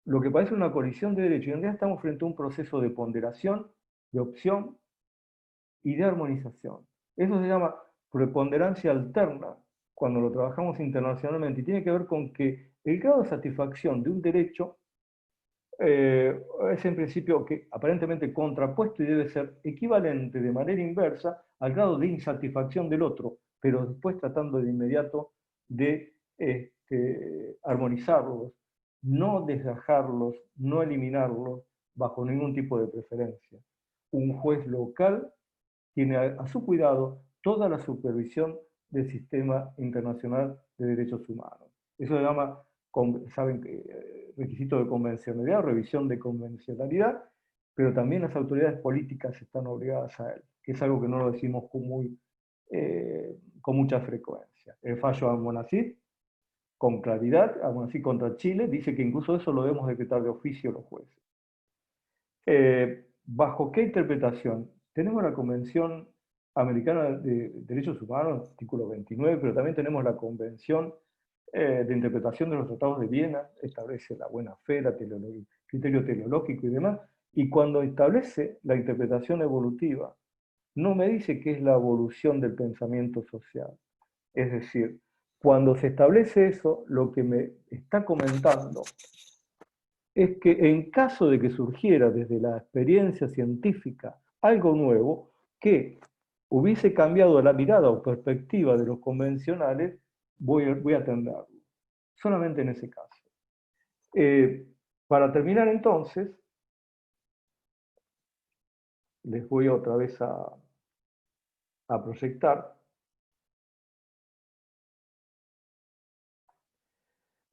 lo que parece una colisión de derechos, y en realidad estamos frente a un proceso de ponderación, de opción y de armonización. Eso se llama preponderancia alterna cuando lo trabajamos internacionalmente, y tiene que ver con que el grado de satisfacción de un derecho es en principio que aparentemente contrapuesto y debe ser equivalente de manera inversa al grado de insatisfacción del otro, pero después tratando de inmediato de armonizarlos, no desgajarlos, no eliminarlos bajo ningún tipo de preferencia. Un juez local tiene a su cuidado toda la supervisión del sistema internacional de derechos humanos. Eso se llama, saben, requisito de convencionalidad, revisión de convencionalidad, pero también las autoridades políticas están obligadas a él, que es algo que no lo decimos con mucha frecuencia. El fallo Almonacid, con claridad, Almonacid contra Chile, dice que incluso eso lo debemos decretar de oficio los jueces. ¿Bajo qué interpretación? Tenemos la Convención Americana de Derechos Humanos, artículo 29, pero también tenemos la Convención de Interpretación de los Tratados de Viena, establece la buena fe, el criterio teleológico y demás, y cuando establece la interpretación evolutiva, no me dice qué es la evolución del pensamiento social. Es decir, cuando se establece eso, lo que me está comentando es que en caso de que surgiera desde la experiencia científica algo nuevo que hubiese cambiado la mirada o perspectiva de los convencionales, voy a atenderlo. Solamente en ese caso. Para terminar entonces, les voy otra vez a proyectar.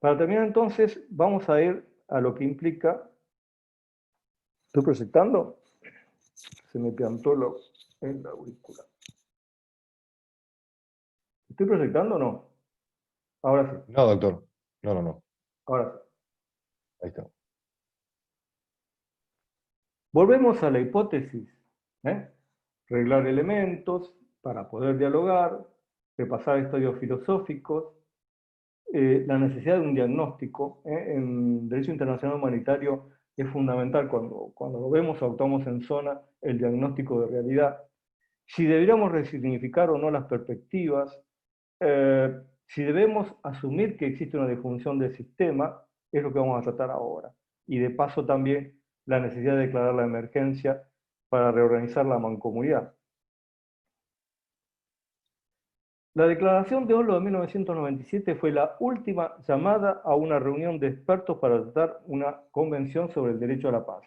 Para terminar entonces, vamos a ir a lo que implica. ¿Estoy proyectando? Se me piantó en la auricular. ¿Estoy proyectando o no? Ahora sí. No, doctor. No. Ahora sí. Ahí está. Volvemos a la hipótesis. Reglar elementos para poder dialogar, repasar estudios filosóficos, la necesidad de un diagnóstico. En Derecho Internacional Humanitario es fundamental cuando lo vemos o actuamos en zona el diagnóstico de realidad. Si deberíamos resignificar o no las perspectivas, si debemos asumir que existe una disfunción del sistema, es lo que vamos a tratar ahora. Y de paso también la necesidad de declarar la emergencia para reorganizar la mancomunidad. La Declaración de Oslo de 1997 fue la última llamada a una reunión de expertos para tratar una convención sobre el derecho a la paz.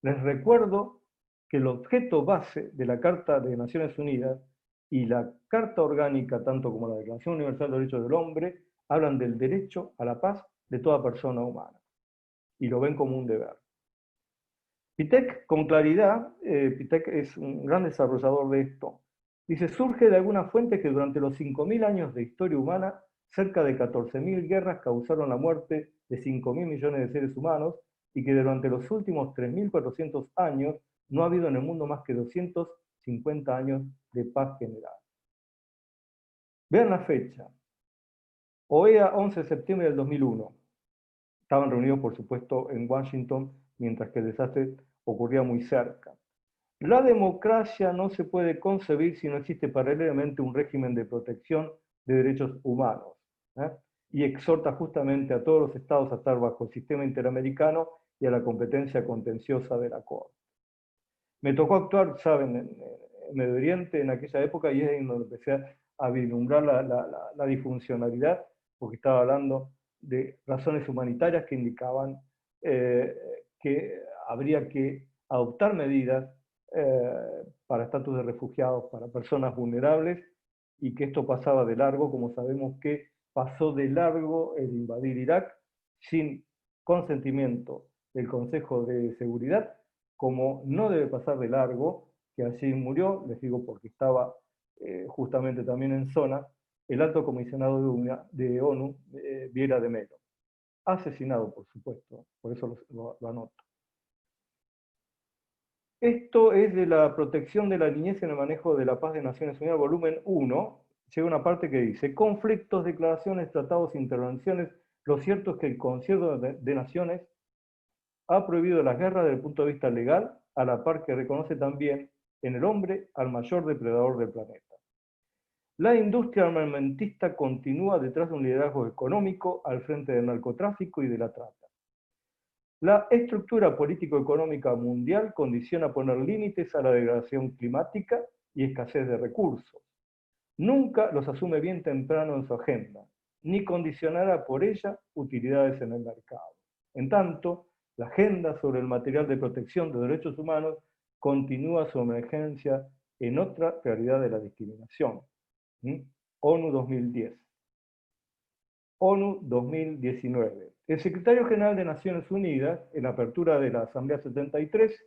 Les recuerdo que el objeto base de la Carta de Naciones Unidas y la Carta Orgánica, tanto como la Declaración Universal de Derechos del Hombre, hablan del derecho a la paz de toda persona humana y lo ven como un deber. Pitek, con claridad, Pitek es un gran desarrollador de esto, dice, surge de algunas fuentes que durante los 5.000 años de historia humana, cerca de 14.000 guerras causaron la muerte de 5.000 millones de seres humanos y que durante los últimos 3.400 años no ha habido en el mundo más que 250 años de paz general. Vean la fecha. OEA, 11 de septiembre del 2001. Estaban reunidos, por supuesto, en Washington, mientras que el desastre ocurría muy cerca. La democracia no se puede concebir si no existe paralelamente un régimen de protección de derechos humanos. Y exhorta justamente a todos los estados a estar bajo el sistema interamericano y a la competencia contenciosa de la Corte. Me tocó actuar, saben, en Medio Oriente en aquella época y es en donde empecé a vislumbrar la disfuncionalidad, porque estaba hablando de razones humanitarias que indicaban que habría que adoptar medidas para estatus de refugiados, para personas vulnerables, y que esto pasaba de largo, como sabemos que pasó de largo el invadir Irak sin consentimiento del Consejo de Seguridad, como no debe pasar de largo, que allí murió, les digo porque estaba justamente también en zona, el alto comisionado de ONU, Viera de Melo. Asesinado, por supuesto, por eso lo anoto. Esto es de la protección de la niñez en el manejo de la paz de Naciones Unidas, volumen 1. Llega una parte que dice, conflictos, declaraciones, tratados, intervenciones. Lo cierto es que el Concierto de Naciones ha prohibido las guerras desde el punto de vista legal, a la par que reconoce también en el hombre al mayor depredador del planeta. La industria armamentista continúa detrás de un liderazgo económico al frente del narcotráfico y de la trata. La estructura político-económica mundial condiciona poner límites a la degradación climática y escasez de recursos. Nunca los asume bien temprano en su agenda, ni condicionará por ella utilidades en el mercado. En tanto, la agenda sobre el material de protección de derechos humanos continúa su emergencia en otra realidad de la discriminación. ONU 2010. ONU 2019. El secretario general de Naciones Unidas, en la apertura de la Asamblea 73,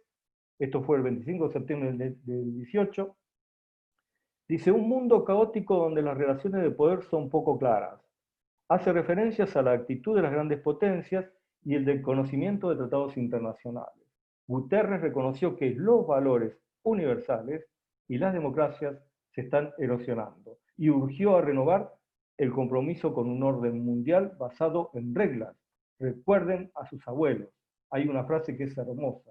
esto fue el 25 de septiembre del 18, dice, un mundo caótico donde las relaciones de poder son poco claras. Hace referencias a la actitud de las grandes potencias y el desconocimiento de tratados internacionales. Guterres reconoció que los valores universales y las democracias se están erosionando y urgió a renovar el compromiso con un orden mundial basado en reglas. Recuerden a sus abuelos. Hay una frase que es hermosa.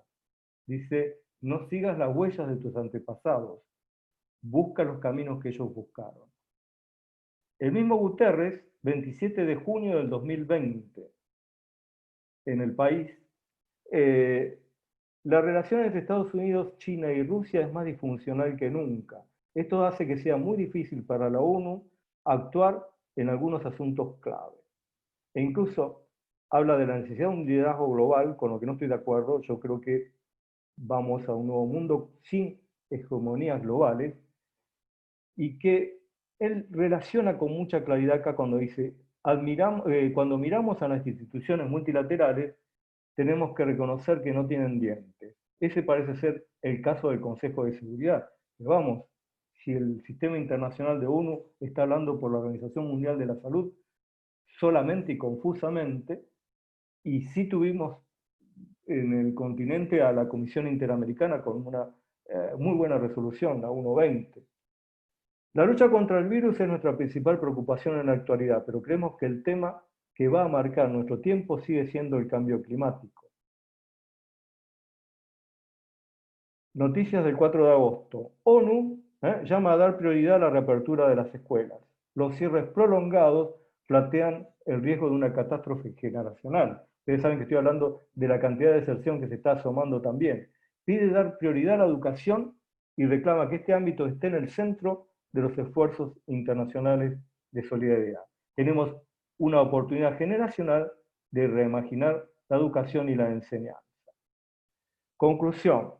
Dice, no sigas las huellas de tus antepasados. Busca los caminos que ellos buscaron. El mismo Guterres, 27 de junio del 2020, en el país, la relación entre Estados Unidos, China y Rusia es más disfuncional que nunca. Esto hace que sea muy difícil para la ONU actuar en algunos asuntos clave. E incluso habla de la necesidad de un liderazgo global, con lo que no estoy de acuerdo. Yo creo que vamos a un nuevo mundo sin hegemonías globales, y que él relaciona con mucha claridad acá cuando dice, cuando miramos a las instituciones multilaterales, tenemos que reconocer que no tienen dientes. Ese parece ser el caso del Consejo de Seguridad. Pero vamos, si el sistema internacional de ONU está hablando por la Organización Mundial de la Salud solamente y confusamente, y sí tuvimos en el continente a la Comisión Interamericana con una muy buena resolución, la 120. La lucha contra el virus es nuestra principal preocupación en la actualidad, pero creemos que el tema que va a marcar nuestro tiempo sigue siendo el cambio climático. Noticias del 4 de agosto. ONU llama a dar prioridad a la reapertura de las escuelas. Los cierres prolongados plantean el riesgo de una catástrofe generacional. Ustedes saben que estoy hablando de la cantidad de deserción que se está asomando también. Pide dar prioridad a la educación y reclama que este ámbito esté en el centro de los esfuerzos internacionales de solidaridad. Tenemos una oportunidad generacional de reimaginar la educación y la enseñanza. Conclusión.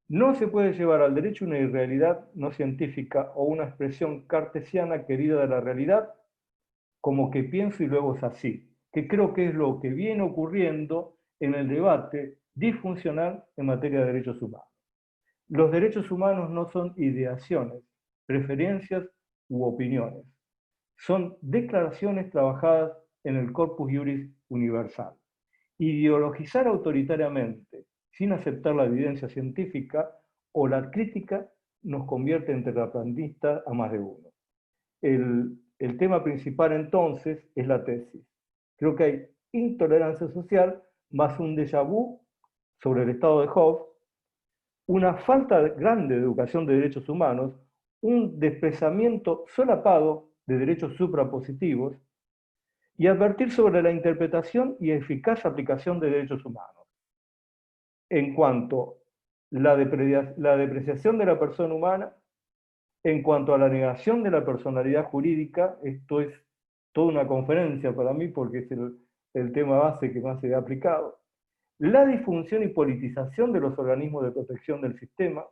No se puede llevar al derecho una irrealidad no científica o una expresión cartesiana querida de la realidad como que pienso y luego es así, que creo que es lo que viene ocurriendo en el debate disfuncional en materia de derechos humanos. Los derechos humanos no son ideaciones, preferencias u opiniones. Son declaraciones trabajadas en el corpus iuris universal. Ideologizar autoritariamente, sin aceptar la evidencia científica o la crítica, nos convierte en terraplanistas a más de uno. El tema principal entonces es la tesis. Creo que hay intolerancia social más un déjà vu sobre el estado de Hobbes, una falta grande de educación de derechos humanos, un despreciamiento solapado de derechos suprapositivos y advertir sobre la interpretación y eficaz aplicación de derechos humanos. En cuanto a la depreciación de la persona humana, en cuanto a la negación de la personalidad jurídica, esto es toda una conferencia para mí porque es el tema base que más se ha aplicado, la disfunción y politización de los organismos de protección del sistema,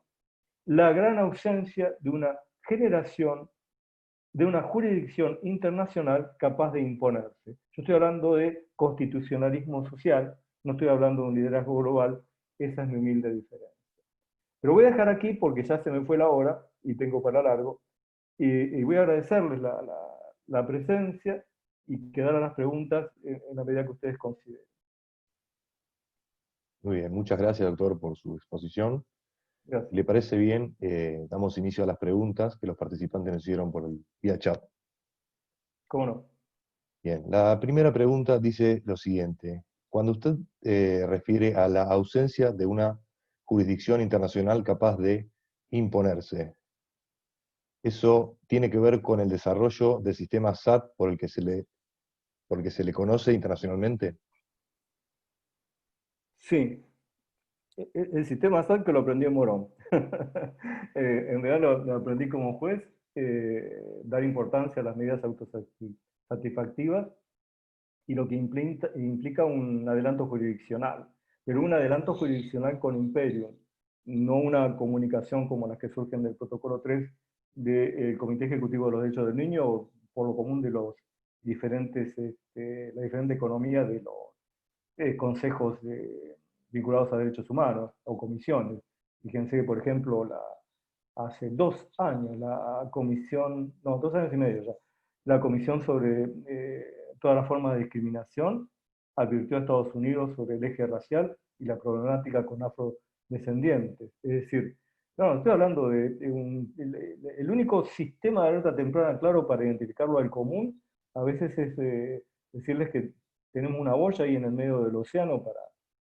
la gran ausencia de una generación, de una jurisdicción internacional capaz de imponerse. Yo estoy hablando de constitucionalismo social, no estoy hablando de un liderazgo global Esa es mi humilde diferencia. Pero voy a dejar aquí porque ya se me fue la hora y tengo para largo. Y voy a agradecerles la presencia y quedar a las preguntas en la medida que ustedes consideren. Muy bien, muchas gracias, doctor, por su exposición. Gracias. ¿Le parece bien? Damos inicio a las preguntas que los participantes nos hicieron por el vía chat. ¿Cómo no? Bien, la primera pregunta dice lo siguiente. Cuando usted refiere a la ausencia de una jurisdicción internacional capaz de imponerse, ¿eso tiene que ver con el desarrollo del sistema SAT por el que se le conoce internacionalmente? Sí, el sistema SAT que lo aprendí en Morón. En realidad lo aprendí como juez, dar importancia a las medidas autosatisfactivas y lo que implica un adelanto jurisdiccional, pero un adelanto jurisdiccional con imperio, no una comunicación como las que surgen del protocolo 3 del Comité Ejecutivo de los Derechos del Niño, o por lo común de los diferentes, la diferente economía de los consejos vinculados a derechos humanos o comisiones. Fíjense que, por ejemplo, hace 2 años, la comisión, no, 2 años y medio ya, la comisión sobre todas las formas de discriminación advirtió a Estados Unidos sobre el eje racial y la problemática con afrodescendientes. Es decir, no, estoy hablando el único sistema de alerta temprana claro para identificarlo al común, a veces es decirles que tenemos una boya ahí en el medio del océano para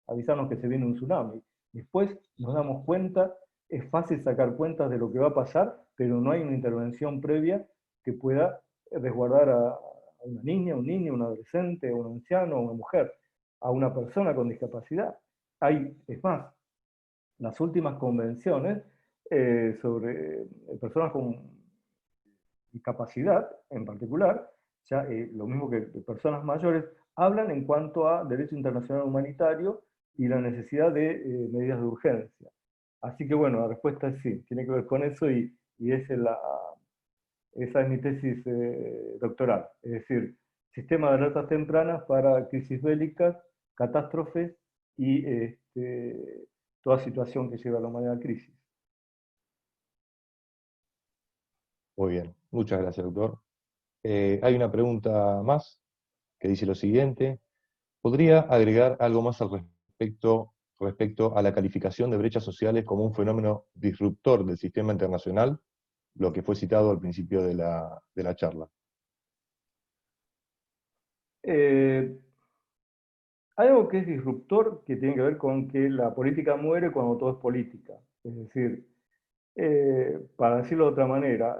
avisarnos que se viene un tsunami. Después nos damos cuenta, es fácil sacar cuentas de lo que va a pasar, pero no hay una intervención previa que pueda resguardar a una niña, un niño, un adolescente, un anciano, una mujer, a una persona con discapacidad. Es más, las últimas convenciones sobre personas con discapacidad en particular, ya lo mismo que personas mayores, hablan en cuanto a derecho internacional humanitario y la necesidad de medidas de urgencia. Así que bueno, la respuesta es sí, tiene que ver con eso y esa es mi tesis doctoral. Es decir, sistema de alertas tempranas para crisis bélicas, catástrofes y toda situación que lleva a la humanidad a crisis. Muy bien, muchas gracias, doctor. Hay una pregunta más que dice lo siguiente. ¿Podría agregar algo más al respecto a la calificación de brechas sociales como un fenómeno disruptor del sistema internacional, lo que fue citado al principio de la charla? Hay algo que es disruptor, que tiene que ver con que la política muere cuando todo es política. Es decir, para decirlo de otra manera,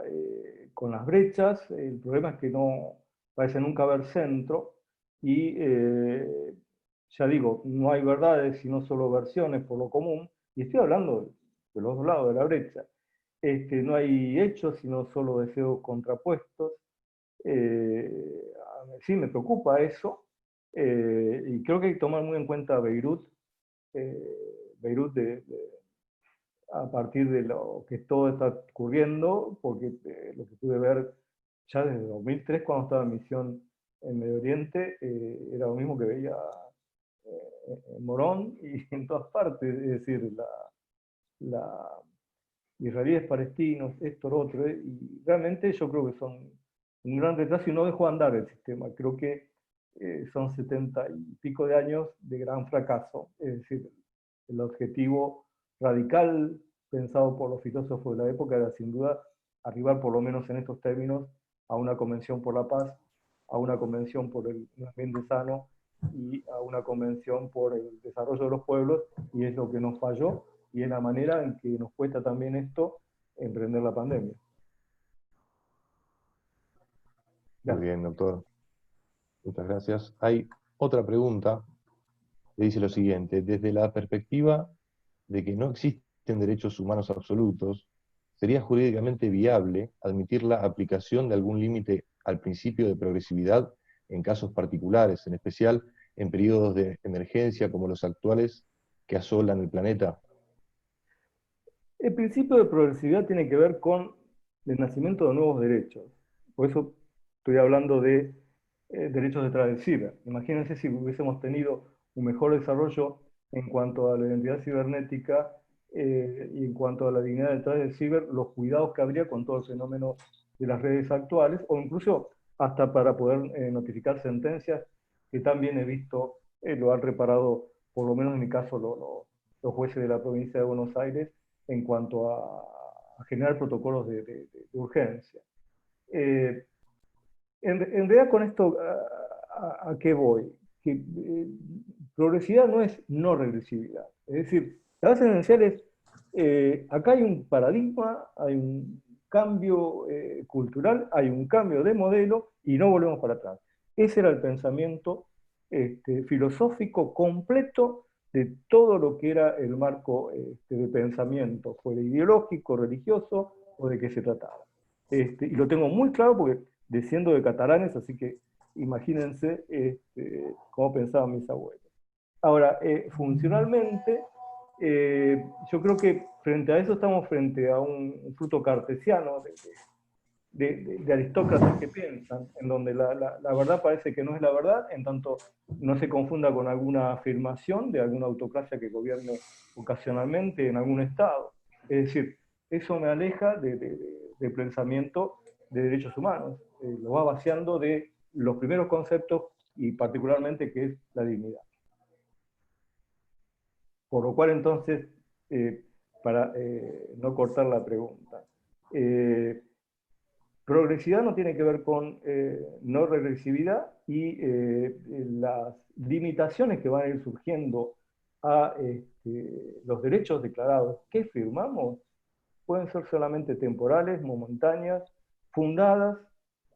con las brechas, el problema es que no parece nunca haber centro y, ya digo, no hay verdades, sino solo versiones por lo común, y estoy hablando de los dos lados de la brecha. No hay hechos, sino solo deseos contrapuestos. Sí, me preocupa eso, y creo que hay que tomar muy en cuenta Beirut, Beirut a partir de lo que todo está ocurriendo, porque lo que pude ver ya desde 2003 cuando estaba en misión en Medio Oriente, era lo mismo que veía en Morón y en todas partes, es decir, la israelíes, palestinos, esto, lo otro, y realmente yo creo que son un gran retraso y no dejó andar el sistema. Creo que son 70 y pico de años de gran fracaso. Es decir, el objetivo radical pensado por los filósofos de la época era sin duda arribar, por lo menos en estos términos, a una convención por la paz, a una convención por el ambiente sano y a una convención por el desarrollo de los pueblos, y es lo que nos falló y es la manera en que nos cuesta también esto emprender la pandemia. Muy bien, doctor. Muchas gracias. Hay otra pregunta que dice lo siguiente. Desde la perspectiva de que no existen derechos humanos absolutos, ¿sería jurídicamente viable admitir la aplicación de algún límite al principio de progresividad en casos particulares, en especial en periodos de emergencia como los actuales que asolan el planeta? El principio de progresividad tiene que ver con el nacimiento de nuevos derechos. Por eso estoy hablando de derechos detrás del ciber. Imagínense si hubiésemos tenido un mejor desarrollo en cuanto a la identidad cibernética y en cuanto a la dignidad detrás del ciber, los cuidados que habría con todo el fenómeno de las redes actuales, o incluso hasta para poder notificar sentencias, que también he visto, lo han reparado, por lo menos en mi caso, los jueces de la provincia de Buenos Aires, en cuanto a generar protocolos de urgencia. En realidad con esto, ¿a qué voy? Que progresividad no es no regresividad. Es decir, la base esencial es, acá hay un paradigma, hay un cambio cultural, hay un cambio de modelo y no volvemos para atrás. Ese era el pensamiento filosófico completo de todo lo que era el marco de pensamiento, fuera ideológico, religioso o de qué se trataba. Y lo tengo muy claro porque desciendo de catalanes, así que imagínense cómo pensaban mis abuelos. Ahora, funcionalmente, yo creo que frente a eso estamos frente a un fruto cartesiano de aristócratas que piensan, en donde la verdad parece que no es la verdad, en tanto no se confunda con alguna afirmación de alguna autocracia que gobierne ocasionalmente en algún estado. Es decir, eso me aleja del pensamiento de derechos humanos, lo va vaciando de los primeros conceptos y particularmente que es la dignidad. Por lo cual entonces, para no cortar la pregunta, progresividad no tiene que ver con no regresividad y las limitaciones que van a ir surgiendo a los derechos declarados que firmamos pueden ser solamente temporales, momentáneas, fundadas,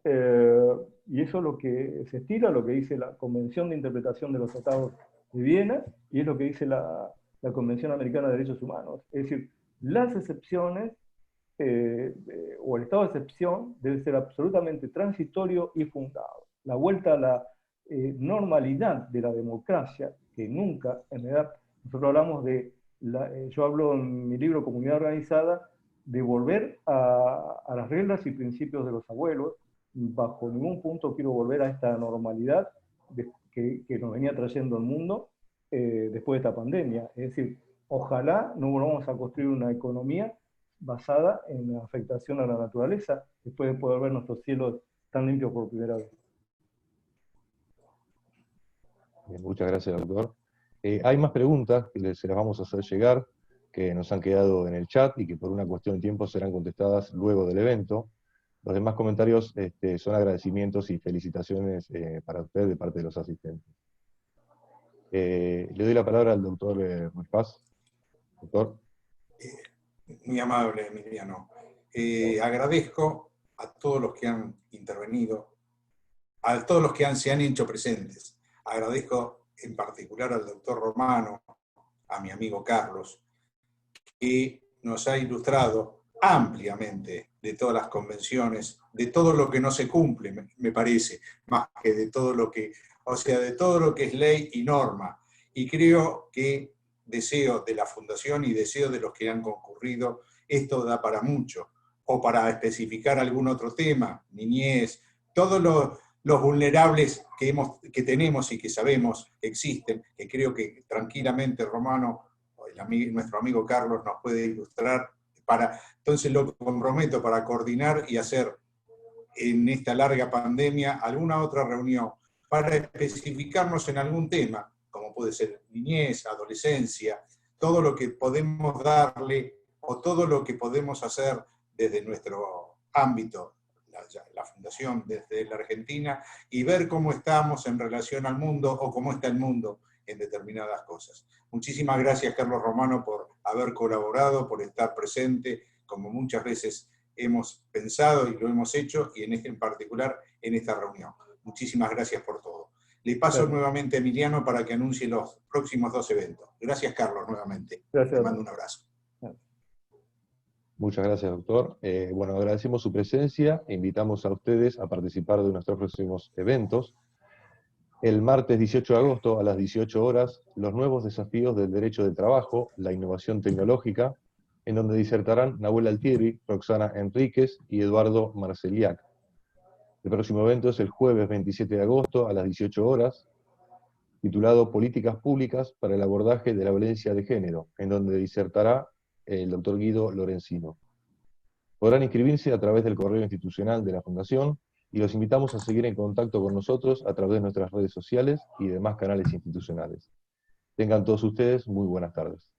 y eso es lo que se estila, lo que dice la Convención de Interpretación de los Tratados de Viena, y es lo que dice la Convención Americana de Derechos Humanos. Es decir, las excepciones o el estado de excepción debe ser absolutamente transitorio y fundado. La vuelta a la normalidad de la democracia, que nunca, en realidad, nosotros hablamos de, yo hablo en mi libro Comunidad Organizada, de volver a las reglas y principios de los abuelos. Bajo ningún punto quiero volver a esta normalidad que nos venía trayendo el mundo después de esta pandemia. Es decir, ojalá no volvamos a construir una economía basada en la afectación a la naturaleza, después de poder ver nuestros cielos tan limpios por primera vez. Bien, muchas gracias, doctor. Hay más preguntas que se las vamos a hacer llegar, que nos han quedado en el chat y que por una cuestión de tiempo serán contestadas luego del evento. Los demás comentarios son agradecimientos y felicitaciones para usted de parte de los asistentes. Le doy la palabra al doctor Ruiz Paz. Doctor. Muy amable, Emiliano. Agradezco a todos los que han intervenido, a todos los que se han hecho presentes. Agradezco en particular al doctor Romano, a mi amigo Carlos, que nos ha ilustrado ampliamente de todas las convenciones, de todo lo que no se cumple, me parece, más que de todo lo que, o sea, de todo lo que es ley y norma. Y creo que deseo de la Fundación y deseo de los que han concurrido, esto da para mucho. O para especificar algún otro tema, niñez, todos los vulnerables que tenemos y que sabemos que existen, que creo que tranquilamente Romano, nuestro amigo Carlos, nos puede ilustrar. Entonces lo comprometo para coordinar y hacer en esta larga pandemia alguna otra reunión para especificarnos en algún tema, como puede ser niñez, adolescencia, todo lo que podemos darle o todo lo que podemos hacer desde nuestro ámbito, la Fundación desde la Argentina, y ver cómo estamos en relación al mundo o cómo está el mundo en determinadas cosas. Muchísimas gracias, Carlos Romano, por haber colaborado, por estar presente, como muchas veces hemos pensado y lo hemos hecho, y en particular en esta reunión. Muchísimas gracias por todo. Le paso nuevamente a Emiliano para que anuncie los próximos 2 eventos. Gracias, Carlos, nuevamente. Gracias. Te mando un abrazo. Muchas gracias, doctor. Bueno, agradecemos su presencia e invitamos a ustedes a participar de nuestros próximos eventos. El martes 18 de agosto a las 18 horas, los nuevos desafíos del derecho del trabajo, la innovación tecnológica, en donde disertarán Nahuel Altieri, Roxana Enríquez y Eduardo Marceliak. El próximo evento es el jueves 27 de agosto a las 18 horas. titulado Políticas Públicas para el abordaje de la violencia de género, en donde disertará el doctor Guido Lorenzino. Podrán inscribirse a través del correo institucional de la Fundación y los invitamos a seguir en contacto con nosotros a través de nuestras redes sociales y demás canales institucionales. Tengan todos ustedes muy buenas tardes.